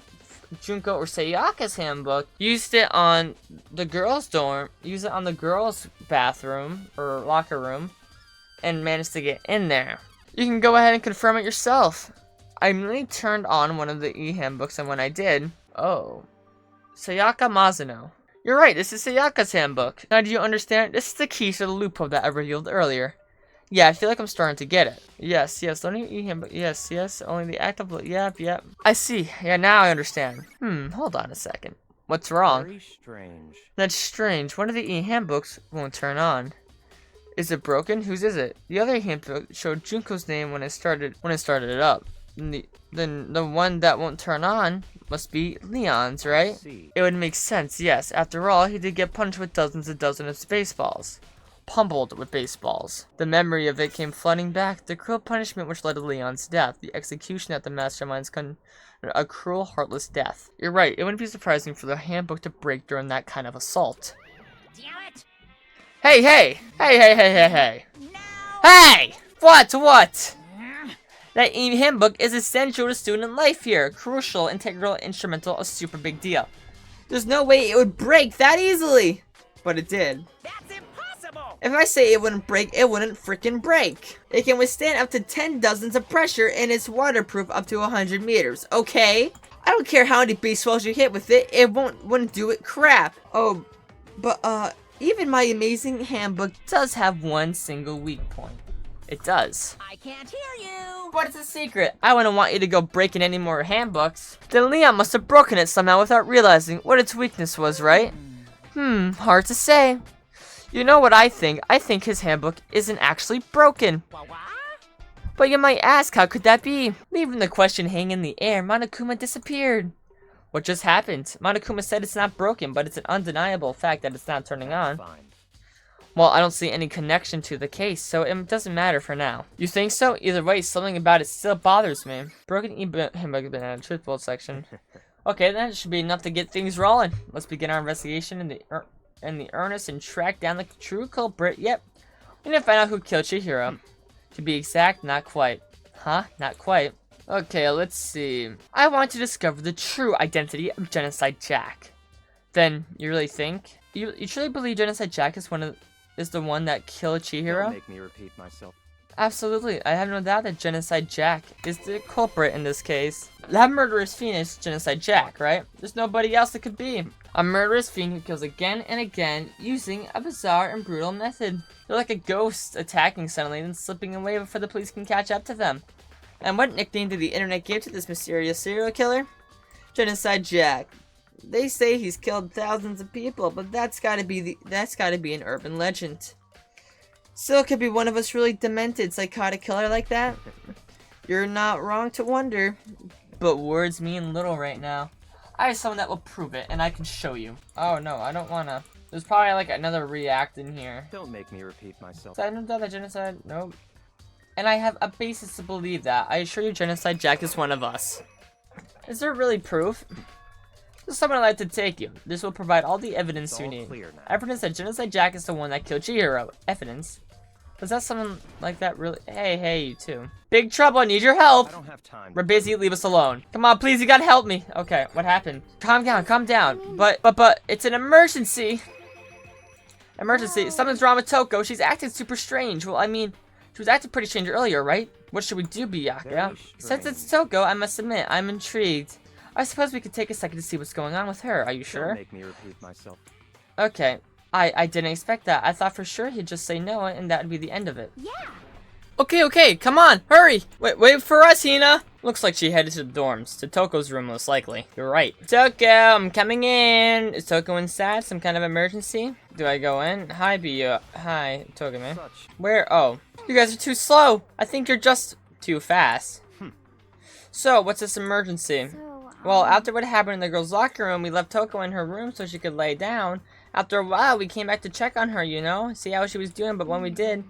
Junko or Sayaka's handbook, used it on the girls' dorm, used it on the girls' bathroom or locker room, and managed to get in there? You can go ahead and confirm it yourself. I immediately turned on one of the e-handbooks, and when I did, oh, Sayaka Mazuno. You're right, this is Sayaka's handbook. Now do you understand? This is the key to the loophole that I revealed earlier. Yeah, I feel like I'm starting to get it. Yes, only e-handbook. Yes, only the act of... Yep. I see. Yeah, now I understand. Hold on a second. What's wrong? Very strange. That's strange. One of the e-handbooks won't turn on. Is it broken? Whose is it? The other handbook showed Junko's name when I started it up. The one that won't turn on must be Leon's, right? It would make sense, yes. After all, he did get punched with dozens and dozens of baseballs. Pummeled with baseballs. The memory of it came flooding back. The cruel punishment which led to Leon's death. The execution at the mastermind's a cruel, heartless death. You're right. It wouldn't be surprising for the handbook to break during that kind of assault. Damn it! Hey, hey! Hey, hey, hey, hey, hey! No! Hey! What? That handbook is essential to student life here. Crucial, integral, instrumental, a super big deal. There's no way it would break that easily! But it did. That's impossible! If I say it wouldn't break, it wouldn't freaking break. It can withstand up to 10 dozens of pressure and it's waterproof up to 100 meters, okay? I don't care how many baseballs you hit with it, it wouldn't do it crap. Oh, but even my amazing handbook does have one single weak point. It does. I can't hear you! But it's a secret. I wouldn't want you to go breaking any more handbooks. Then Leon must have broken it somehow without realizing what its weakness was, right? Hard to say. You know what I think? I think his handbook isn't actually broken. What? But you might ask, how could that be? Leaving the question hanging in the air, Monokuma disappeared. What just happened? Monokuma said it's not broken, but it's an undeniable fact that it's not turning on. Fine. Well, I don't see any connection to the case, so it doesn't matter for now. You think so? Either way, something about it still bothers me. Broken handbook has been added to the truthful section. Okay, that should be enough to get things rolling. Let's begin our investigation in the earnest and track down the true culprit. Yep, we need to find out who killed Chihiro. To be exact, not quite. Huh? Not quite. Okay, let's see. I want to discover the true identity of Genocide Jack. Then, you really think? You truly believe Genocide Jack is the one that killed Chihiro? Don't make me repeat myself. Absolutely, I have no doubt that Genocide Jack is the culprit in this case. That murderous fiend is Genocide Jack, right? There's nobody else it could be. A murderous fiend who kills again and again using a bizarre and brutal method. They're like a ghost attacking suddenly and then slipping away before the police can catch up to them. And what nickname did the internet give to this mysterious serial killer? Genocide Jack. They say he's killed thousands of people, but that's gotta be an urban legend. Still, could be one of us really demented, psychotic killer like that. You're not wrong to wonder. But words mean little right now. I have someone that will prove it, and I can show you. Oh no, I don't wanna. There's probably like another react in here. Don't make me repeat myself. So I don't doubt that Genocide. Nope. And I have a basis to believe that. I assure you, Genocide Jack is one of us. Is there really proof? There's someone I'd like to take you. This will provide all the evidence you need. Evidence that Genocide Jack is the one that killed Chihiro. Evidence. Was that someone like that really? Hey, you two. Big trouble, I need your help. I don't have time. We're busy, leave us alone. Come on, please, you gotta help me. Okay, what happened? Calm down. But, it's an emergency. Emergency, something's wrong with Toko. She's acting super strange. Well, I mean, she was acting pretty strange earlier, right? What should we do, Byakuya? Since it's Toko, I must admit, I'm intrigued. I suppose we could take a second to see what's going on with her. Are you sure? Don't make me repeat myself. Okay. I didn't expect that. I thought for sure he'd just say no and that would be the end of it. Yeah. Okay, come on, hurry! Wait for us, Hina! Looks like she headed to the dorms, to Toko's room most likely. You're right. Toko, I'm coming in! Is Toko inside? Some kind of emergency? Do I go in? Hi, hi, Toko, man. Where? Oh. You guys are too slow! I think you're just too fast. So, what's this emergency? Well, after what happened in the girls' locker room, we left Toko in her room so she could lay down. After a while, we came back to check on her, you know? See how she was doing, but when we did,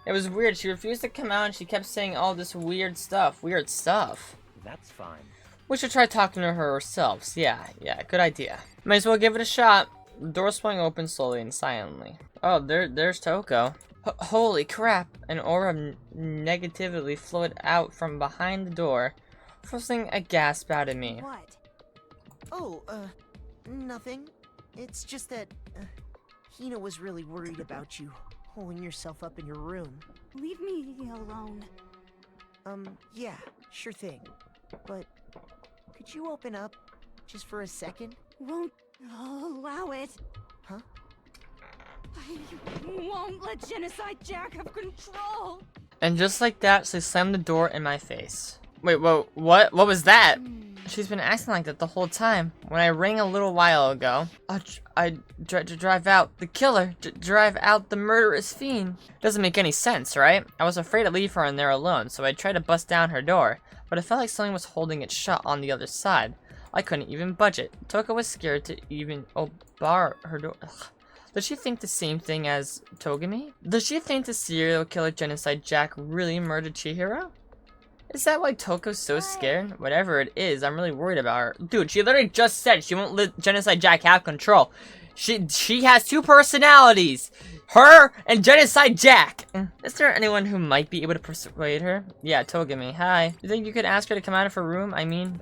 it was weird. She refused to come out and she kept saying all this weird stuff. That's fine. We should try talking to her ourselves. Yeah, good idea. Might as well give it a shot. The door swung open slowly and silently. Oh, there's Toko. Holy crap. An aura of negativity flowed out from behind the door, forcing a gasp out of me. What? Oh, nothing. It's just that, Hina was really worried about you, holding yourself up in your room. Leave me alone. Yeah, sure thing. But, could you open up, just for a second? Won't allow it. Huh? I won't let Genocide Jack have control. And just like that, she slammed the door in my face. Wait, whoa, what? What was that? She's been acting like that the whole time. When I rang a little while ago, I tried to drive out the killer, drive out the murderous fiend. Doesn't make any sense, right? I was afraid to leave her in there alone, so I tried to bust down her door, but it felt like something was holding it shut on the other side. I couldn't even budge it. Toko was scared to even bar her door. Ugh. Does she think the same thing as Togami? Does she think the serial killer genocide Jack really murdered Chihiro? Is that why Toko's so scared? Whatever it is, I'm really worried about her. Dude, she literally just said she won't let Genocide Jack have control. She has two personalities. Her and Genocide Jack. Is there anyone who might be able to persuade her? Yeah, Togami. Hi. You think you could ask her to come out of her room? I mean, ...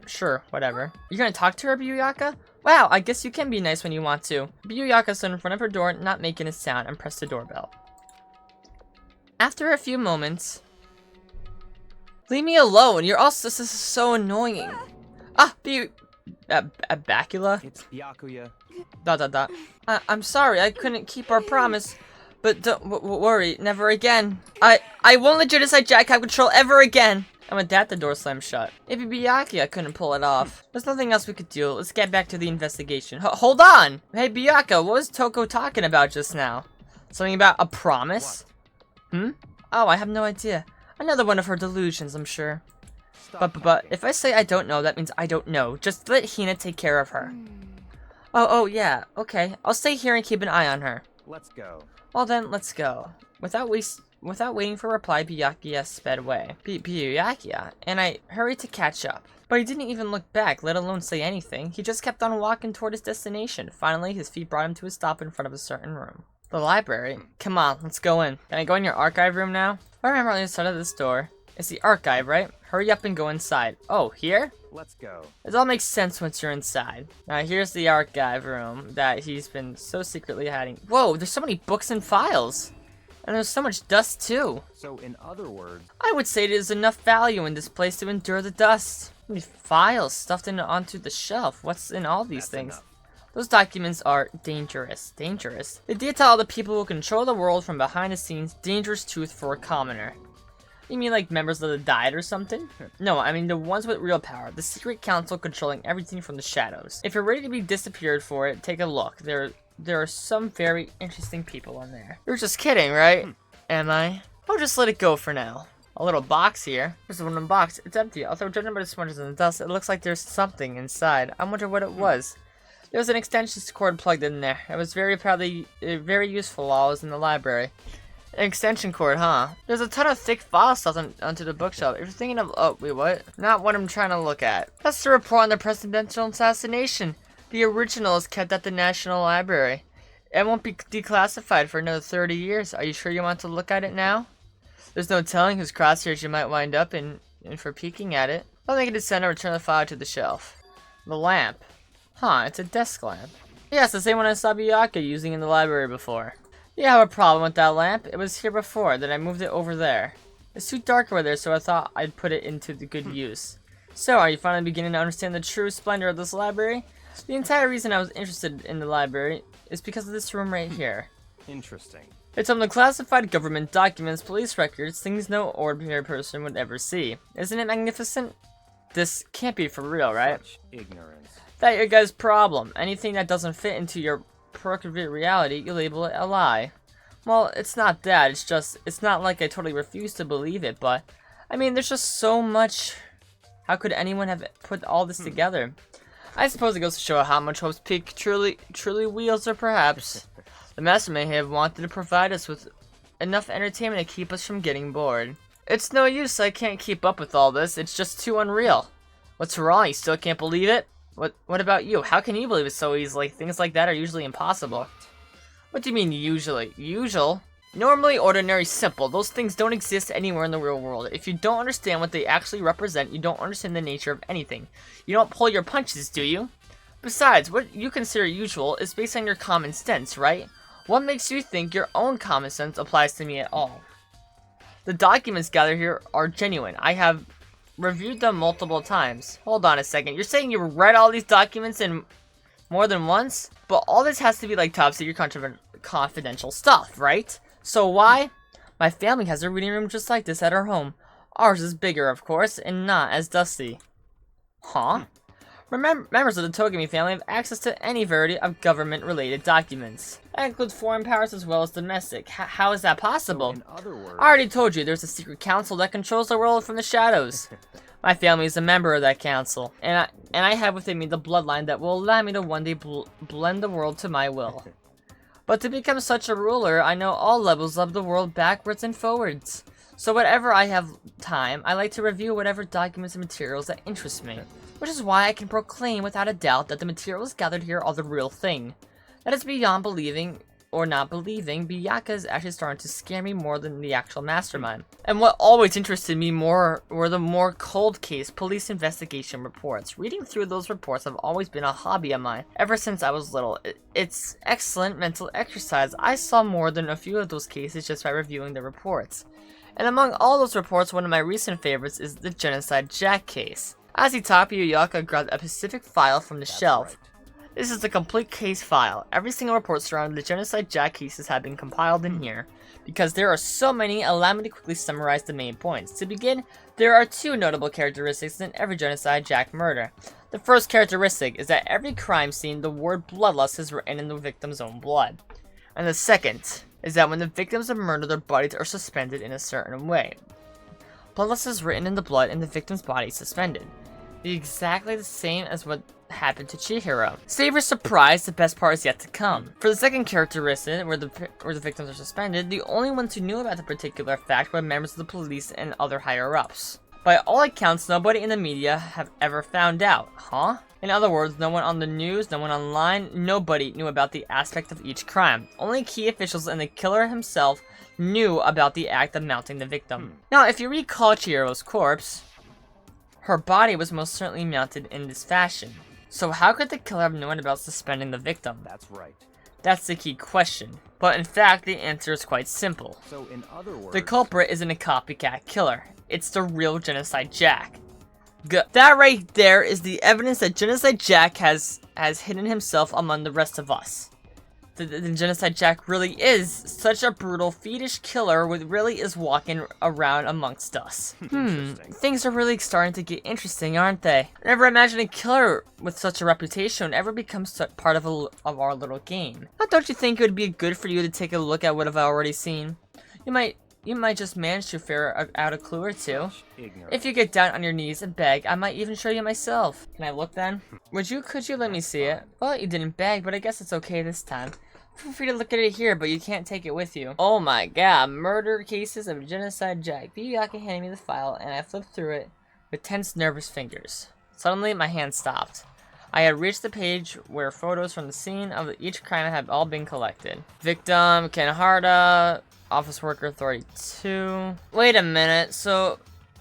Sure, whatever. You're gonna talk to her, Biyuyaka? Wow, I guess you can be nice when you want to. Biyuyaka stood in front of her door, not making a sound, and pressed the doorbell. After a few moments... Leave me alone. You're also so annoying. Ah, Bacula? It's Byakuya. ... I'm sorry, I couldn't keep our promise. But don't worry, never again. I won't let Genocide Jack have control ever again. And with that, the door slammed shut. Maybe Byakuya couldn't pull it off. There's nothing else we could do. Let's get back to the investigation. Hold on! Hey, Byakuya, what was Toko talking about just now? Something about a promise? What? Oh, I have no idea. Another one of her delusions, I'm sure. But if I say I don't know, that means I don't know. Just let Hina take care of her. Oh, yeah. Okay. I'll stay here and keep an eye on her. Let's go. Well then, let's go. Without waiting for a reply, Byakuya sped away. Byakuya, and I hurried to catch up. But he didn't even look back, let alone say anything. He just kept on walking toward his destination. Finally, his feet brought him to a stop in front of a certain room. The library? Come on, let's go in. Can I go in your archive room now? I remember on the other side of this door. It's the archive, right? Hurry up and go inside. Oh, here? Let's go. It all makes sense once you're inside. Now, here's the archive room that he's been so secretly hiding. Whoa, there's so many books and files. And there's so much dust, too. So, in other words... I would say there's enough value in this place to endure the dust. How many files stuffed onto the shelf? What's in all these things? Enough. Those documents are dangerous. Dangerous? They detail the people who control the world from behind the scenes. Dangerous truth for a commoner. You mean like members of the Diet or something? No, I mean the ones with real power. The secret council controlling everything from the shadows. If you're ready to be disappeared for it, take a look. There are some very interesting people in there. You're just kidding, right? Am I? I'll just let it go for now. A little box here. There's one box. It's empty. Although judging by the smudges in the dust, it looks like there's something inside. I wonder what it was. There was an extension cord plugged in there. It was very useful while I was in the library. An extension cord, huh? There's a ton of thick file stuff onto the bookshelf. If you're thinking of... Oh, wait, what? Not what I'm trying to look at. That's the report on the presidential assassination. The original is kept at the National Library. It won't be declassified for another 30 years. Are you sure you want to look at it now? There's no telling whose crosshairs you might wind up in for peeking at it. I'll make a descent and return the file to the shelf. The lamp. Huh, it's a desk lamp. Yeah, it's the same one I saw Byakuya using in the library before. You have a problem with that lamp? It was here before, then I moved it over there. It's too dark over there, so I thought I'd put it into the good use. So, are you finally beginning to understand the true splendor of this library? The entire reason I was interested in the library is because of this room right here. Interesting. It's home to classified government documents, police records, things no ordinary person would ever see. Isn't it magnificent? This can't be for real, right? Such ignorance. That's your guys' problem. Anything that doesn't fit into your procurement reality, you label it a lie. Well, it's not that. It's not like I totally refuse to believe it, but I mean, there's just so much. How could anyone have put all this together? I suppose it goes to show how much Hope's Peak truly wields, or perhaps the master may have wanted to provide us with enough entertainment to keep us from getting bored. It's no use. I can't keep up with all this. It's just too unreal. What's wrong? You still can't believe it? What about you? How can you believe it so easily? Things like that are usually impossible. What do you mean usually? Usual? Normally, ordinary, simple. Those things don't exist anywhere in the real world. If you don't understand what they actually represent, you don't understand the nature of anything. You don't pull your punches, do you? Besides, what you consider usual is based on your common sense, right? What makes you think your own common sense applies to me at all? The documents gathered here are genuine. I have reviewed them multiple times. Hold on a second. You're saying you read all these documents in more than once? But all this has to be like top secret confidential stuff, right? So why? My family has a reading room just like this at our home. Ours is bigger, of course, and not as dusty. Huh? Members of the Togami family have access to any variety of government-related documents. That includes foreign powers as well as domestic. How is that possible? In other words, I already told you there's a secret council that controls the world from the shadows. My family is a member of that council, and I have within me the bloodline that will allow me to one day blend the world to my will. But to become such a ruler, I know all levels of the world backwards and forwards. So whenever I have time, I like to review whatever documents and materials that interest me. Which is why I can proclaim without a doubt that the materials gathered here are the real thing. That is beyond believing or not believing. Biyaka is actually starting to scare me more than the actual mastermind. And what always interested me more were the more cold case police investigation reports. Reading through those reports have always been a hobby of mine ever since I was little. It's excellent mental exercise. I saw more than a few of those cases just by reviewing the reports. And among all those reports, one of my recent favorites is the Genocide Jack case. As he talked, Biyaka grabbed a specific file from the shelf. right. This is the complete case file. Every single report surrounding the Genocide Jack cases have been compiled in here. Because there are so many, allow me to quickly summarize the main points. To begin, there are two notable characteristics in every Genocide Jack murder. The first characteristic is that every crime scene, the word bloodlust is written in the victim's own blood. And the second is that when the victims of murder, their bodies are suspended in a certain way. Bloodlust is written in the blood and the victim's body suspended. Exactly the same as what happened to Chihiro. Save your surprise, the best part is yet to come. For the second characteristic, where the victims are suspended, the only ones who knew about the particular fact were members of the police and other higher-ups. By all accounts, nobody in the media have ever found out. Huh? In other words, no one on the news, no one online, nobody knew about the aspect of each crime. Only key officials and the killer himself knew about the act of mounting the victim. Now, if you recall Chihiro's corpse, her body was most certainly mounted in this fashion. So how could the killer have known about suspending the victim? That's right. That's the key question. But in fact, the answer is quite simple. So in other words, The culprit isn't a copycat killer. It's the real Genocide Jack. That right there is the evidence that Genocide Jack has hidden himself among the rest of us. The Genocide Jack really is such a brutal, fiendish killer who really is walking around amongst us. Interesting. Things are really starting to get interesting, aren't they? I never imagined a killer with such a reputation ever becomes part of our little game. Now, don't you think it would be good for you to take a look at what I've already seen? You might just manage to figure out a clue or two. Ignorant. If you get down on your knees and beg, I might even show you myself. Can I look then? Could you let me see it? Well, you didn't beg, but I guess it's okay this time. Feel free to look at it here, but you can't take it with you. Oh my god, murder cases of Genocide Jack. Biyaka handed me the file, and I flipped through it with tense, nervous fingers. Suddenly, my hand stopped. I had reached the page where photos from the scene of each crime had all been collected. Victim, Kanahara, office worker 32. Wait a minute, so...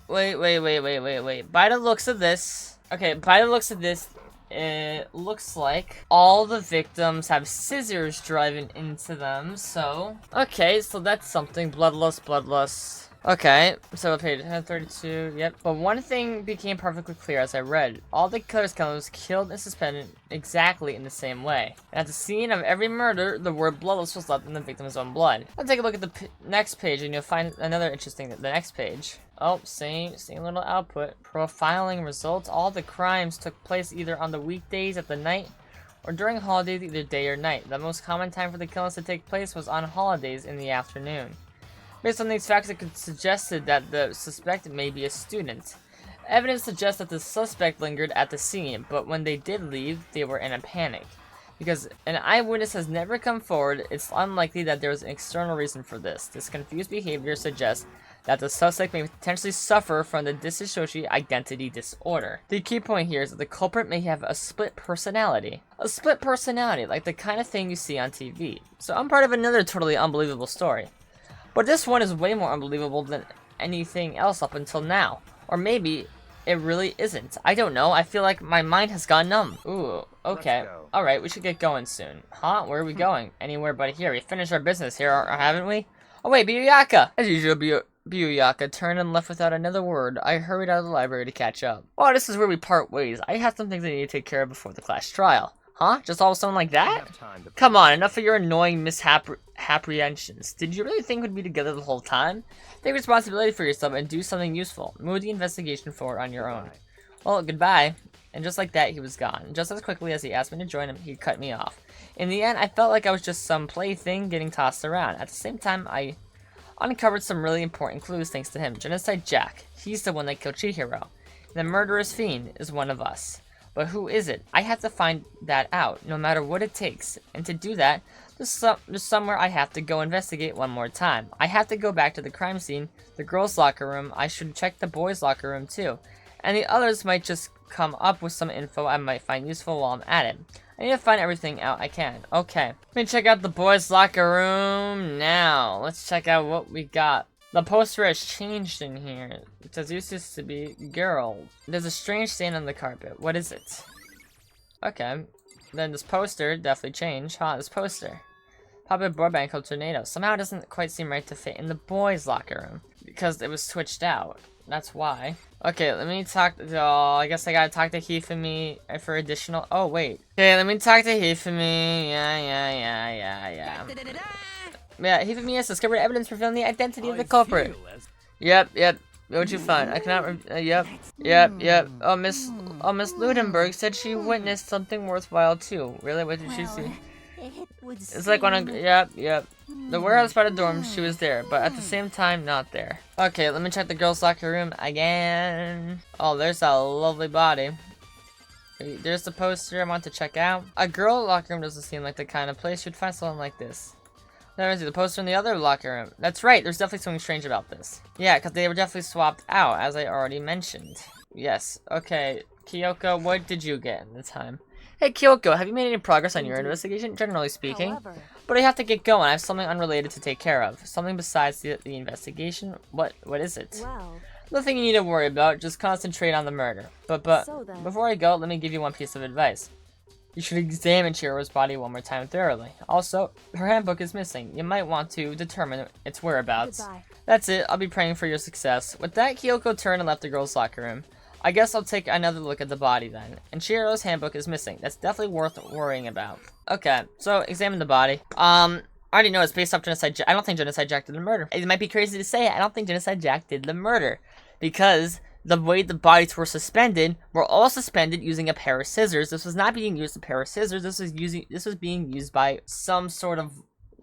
Wait. By the looks of this... Okay, by the looks of this, it looks like all the victims have scissors driven into them, so... Okay, so that's something. Bloodlust. Okay, so page 132, yep. But one thing became perfectly clear as I read. All the killer's killer was killed and suspended exactly in the same way. And at the scene of every murder, the word bloodlust was left in the victim's own blood. I'll take a look at the next page and you'll find another interesting, the next page. Oh, same little output. Profiling results. All the crimes took place either on the weekdays at the night or during holidays, either day or night. The most common time for the killings to take place was on holidays in the afternoon. Based on these facts, it suggested that the suspect may be a student. Evidence suggests that the suspect lingered at the scene, but when they did leave, they were in a panic. Because an eyewitness has never come forward, it's unlikely that there was an external reason for this. This confused behavior suggests that the suspect may potentially suffer from the dissociative identity disorder. The key point here is that the culprit may have a split personality. A split personality, like the kind of thing you see on TV. So I'm part of another totally unbelievable story. But this one is way more unbelievable than anything else up until now. Or maybe it really isn't. I don't know. I feel like my mind has gone numb. Ooh, okay. Let's go. Alright, we should get going soon. Huh? Where are we going? Anywhere but here. We finished our business here, haven't we? Oh wait, Biyaka! As usual, Biyaka turned and left without another word. I hurried out of the library to catch up. Oh, this is where we part ways. I have some things I need to take care of before the class trial. Huh? Just all of a sudden like I that? have time to Come on, enough of your annoying misapprehensions. Did you really think we'd be together the whole time? Take responsibility for yourself and do something useful. Move the investigation forward on your own. Well, goodbye. And just like that, he was gone. Just as quickly as he asked me to join him, he cut me off. In the end, I felt like I was just some plaything getting tossed around. At the same time, I uncovered some really important clues thanks to him. Genocide Jack. He's the one that killed Chihiro. The murderous fiend is one of us. But who is it? I have to find that out, no matter what it takes. And to do that, there's somewhere I have to go investigate one more time. I have to go back to the crime scene, the girls' locker room. I should check the boys' locker room too. And the others might just come up with some info I might find useful while I'm at it. I need to find everything out I can. Okay, let me check out the boys' locker room now. Let's check out what we got. The poster has changed in here. It says used to be girl. There's a strange stain on the carpet. What is it? Okay. Then this poster definitely changed. Huh, this poster. Popular boy band called Tornado. Somehow it doesn't quite seem right to fit in the boys' locker room. Because it was switched out. That's why. Okay, let me talk. Oh, I guess I gotta talk to Hifumi for additional. Oh, wait. Okay, let me talk to Hifumi. Yeah. Yeah, Hifumi has discovered evidence revealing the identity of the culprit. Yep. What'd you find? I cannot. Yep. Oh, Miss Ludenberg said she witnessed something worthwhile too. Really? What did she see? It's like when Yep. The warehouse by the dorm, she was there, but at the same time, not there. Okay, let me check the girls' locker room again. Oh, there's a lovely body. There's the poster I want to check out. A girl locker room doesn't seem like the kind of place you'd find something like this. There's the poster in the other locker room. That's right, there's definitely something strange about this. Yeah, because they were definitely swapped out, as I already mentioned. Yes, okay. Kyoko, what did you get in the time? Hey Kyoko, have you made any progress on your investigation? Generally speaking. But I have to get going. I have something unrelated to take care of. Something besides the investigation. What is it? Well, nothing you need to worry about. Just concentrate on the murder. But so then, before I go, let me give you one piece of advice. You should examine Chihiro's body one more time thoroughly. Also, her handbook is missing. You might want to determine its whereabouts. goodbye. That's it. I'll be praying for your success. With that, Kyoko turned and left the girls' locker room. I guess I'll take another look at the body then. And Chihiro's handbook is missing. That's definitely worth worrying about. Okay, so examine the body. I already know it's based off Genocide Jack. I don't think Genocide Jack did the murder. It might be crazy to say it. I don't think Genocide Jack did the murder. Because the way the bodies were suspended were all suspended using a pair of scissors. This was not being used a pair of scissors. This was being used by some sort of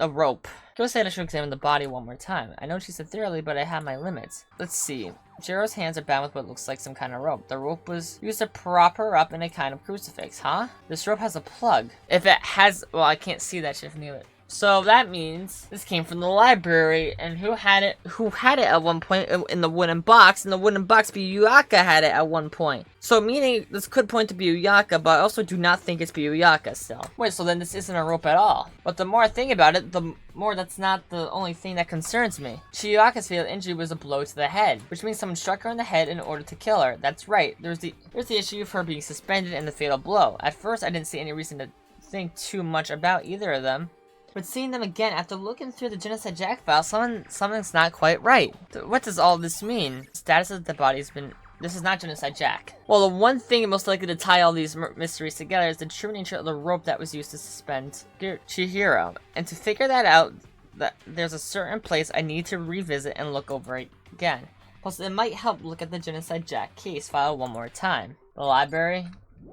a rope. Go said I should examine the body one more time. I know she said thoroughly, but I have my limits. Let's see. Chihiro's hands are bound with what looks like some kind of rope. The rope was used to prop her up in a kind of crucifix, huh? This rope has a plug. If it has, well, I can't see that shit from the other. So that means this came from the library, and who had it at one point in the wooden box, and the wooden box Biyuyaka had it at one point. So meaning this could point to Biyuyaka, but I also do not think it's Biyuyaka still. Wait, so then this isn't a rope at all. But the more I think about it, the more that's not the only thing that concerns me. Chihira's fatal injury was a blow to the head, which means someone struck her in the head in order to kill her. That's right, there's the issue of her being suspended and the fatal blow. At first, I didn't see any reason to think too much about either of them. But seeing them again, after looking through the Genocide Jack file, something's not quite right. What does all this mean? Status of the body's been... This is not Genocide Jack. Well, the one thing most likely to tie all these mysteries together is the true nature of the rope that was used to suspend Chihiro. And to figure that out, there's a certain place I need to revisit and look over again. Plus, it might help look at the Genocide Jack case file one more time. The library?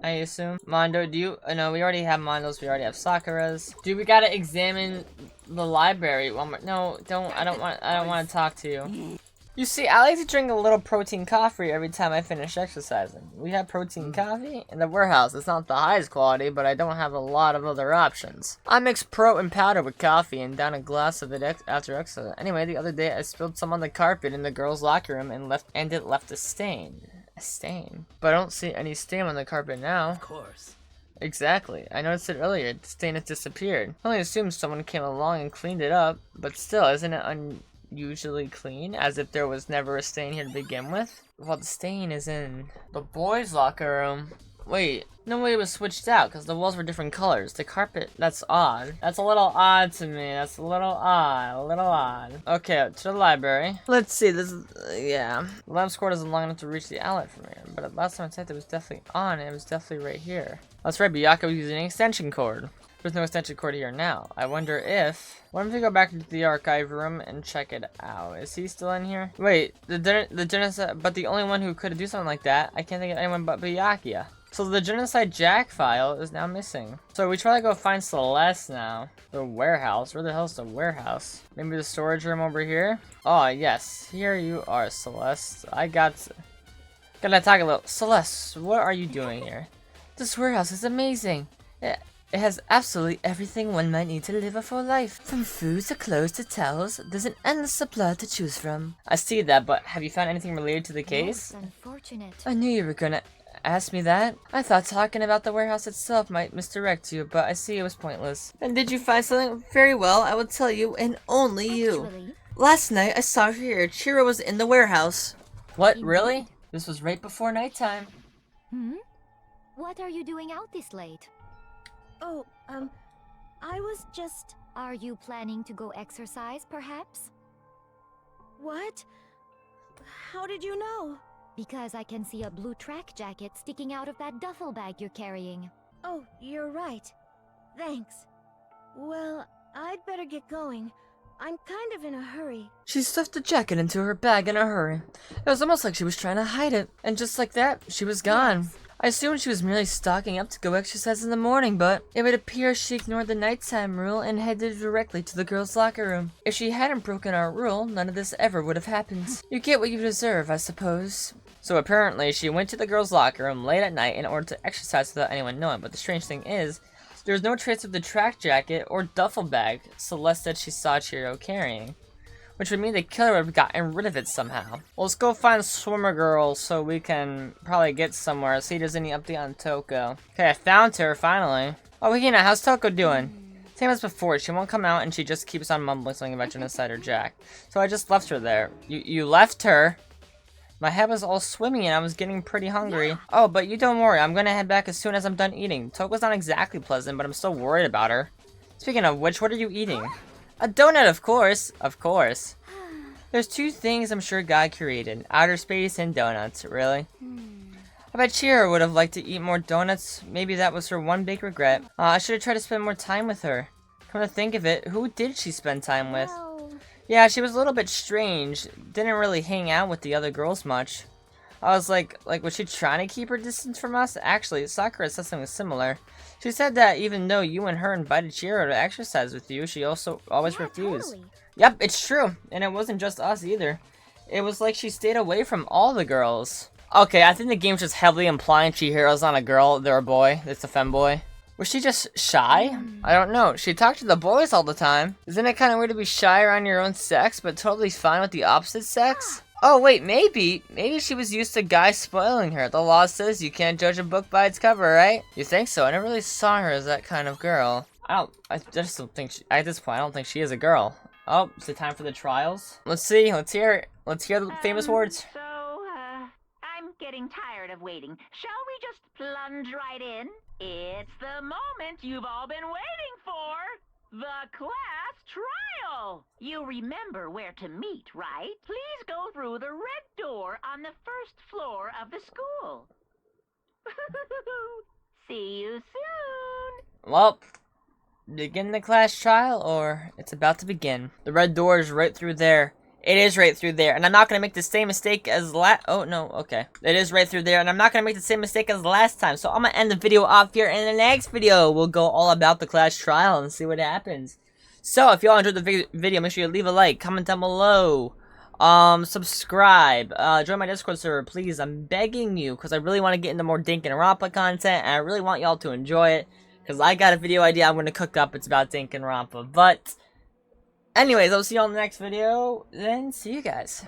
I assume. Mondo, do you... no, we already have Mondo's, we already have Sakura's. Dude, we gotta examine the library one more... No, I don't want to talk to you. You see, I like to drink a little protein coffee every time I finish exercising. We have protein coffee in the warehouse. It's not the highest quality, but I don't have a lot of other options. I mix protein powder with coffee and down a glass of it after exercise. Anyway, the other day I spilled some on the carpet in the girls' locker room and it left a stain. A stain? But I don't see any stain on the carpet now. Of course. Exactly. I noticed it earlier. The stain has disappeared. I only assume someone came along and cleaned it up, but still, isn't it unusually clean? As if there was never a stain here to begin with? Well, the stain is in the boys' locker room. Wait, no way it was switched out because the walls were different colors. The carpet, that's odd. That's a little odd to me. That's a little odd. Okay, to the library. Let's see, this is, yeah. The lamp cord isn't long enough to reach the outlet from here, but last time I checked it was definitely on. It was definitely right here. That's right, Biyaka was using an extension cord. There's no extension cord here now. I wonder if... What if we go back into the archive room and check it out? Is he still in here? Wait, the genocide... But the only one who could do something like that, I can't think of anyone but Byakuya. So the genocide Jack file is now missing. So we try to go find Celeste now. The warehouse. Where the hell is the warehouse? Maybe the storage room over here? Oh, yes. Here you are, Celeste. Gotta talk a little. Celeste, what are you doing here? This warehouse is amazing. It has absolutely everything one might need to live a full life. From food to clothes to towels, there's an endless supply to choose from. I see that, but have you found anything related to the case? Most unfortunate. I knew you were gonna ask me that. I thought talking about the warehouse itself might misdirect you, but I see it was pointless. And did you find something? Very well, I will tell you, and only you. Actually, Last night I saw her here. Chihiro was in the warehouse. What, Indeed. really? This was right before nighttime. What are you doing out this late? Oh, I was just... Are you planning to go exercise, perhaps? What? How did you know? Because I can see a blue track jacket sticking out of that duffel bag you're carrying. Oh, you're right. Thanks. Well, I'd better get going. I'm kind of in a hurry. She stuffed the jacket into her bag in a hurry. It was almost like she was trying to hide it. And just like that, she was gone. I assumed she was merely stocking up to go exercise in the morning, but it would appear she ignored the nighttime rule and headed directly to the girls' locker room. If she hadn't broken our rule, none of this ever would have happened. You get what you deserve, I suppose. So apparently, she went to the girls' locker room late at night in order to exercise without anyone knowing, but the strange thing is, there was no trace of the track jacket or duffel bag Celeste said she saw Chihiro carrying, which would mean the killer would have gotten rid of it somehow. Well, let's go find Swimmer Girl so we can probably get somewhere, see if there's any update on Toko. Okay, I found her, finally. Oh, Hina, how's Toko doing? Same as before, she won't come out and she just keeps on mumbling something about genocide or Jack. So I just left her there. You left her? My head was all swimming and I was getting pretty hungry. Oh, but you don't worry, I'm gonna head back as soon as I'm done eating. Toko's not exactly pleasant, but I'm still worried about her. Speaking of which, what are you eating? A donut, of course. Of course. There's two things I'm sure God created. Outer space and donuts, really. I bet Chihiro would have liked to eat more donuts. Maybe that was her one big regret. I should have tried to spend more time with her. Come to think of it, who did she spend time with? Well, Yeah, she was a little bit strange. Didn't really hang out with the other girls much. I was like, was she trying to keep her distance from us? Actually, Sakura said something similar. She said that even though you and her invited Chihiro to exercise with you, she also always yeah, refused. totally. Yep, it's true. And it wasn't just us either. It was like she stayed away from all the girls. Okay, I think the game's just heavily implying Chihiro's not a girl, they're a boy. It's a femboy. Was she just shy? I don't know. She talked to the boys all the time. Isn't it kind of weird to be shy around your own sex, but totally fine with the opposite sex? Oh, wait, maybe. Maybe she was used to guys spoiling her. The law says you can't judge a book by its cover, right? You think so? I never really saw her as that kind of girl. I just don't think at this point, I don't think she is a girl. Oh, is it time for the trials? Let's see, let's hear it. Let's hear the famous words. So, I'm getting tired of waiting. Shall we just plunge right in? It's the moment you've all been waiting for. The class trial. You remember where to meet, right? Please go through the red door on the first floor of the school. See you soon. Well, begin the class trial, or it's about to begin. The red door is right through there. It is right through there, and I'm not gonna make the same mistake as oh, no, okay. It is right through there, and I'm not gonna make the same mistake as last time, so I'm gonna end the video off here. In the next video, we'll go all about the class trial and see what happens. So, if y'all enjoyed the video, make sure you leave a like, comment down below, subscribe, join my Discord server, please. I'm begging you, because I really want to get into more Danganronpa content, and I really want y'all to enjoy it, because I got a video idea I'm gonna cook up. It's about Danganronpa, but anyways, I'll see you all in the next video, then see you guys.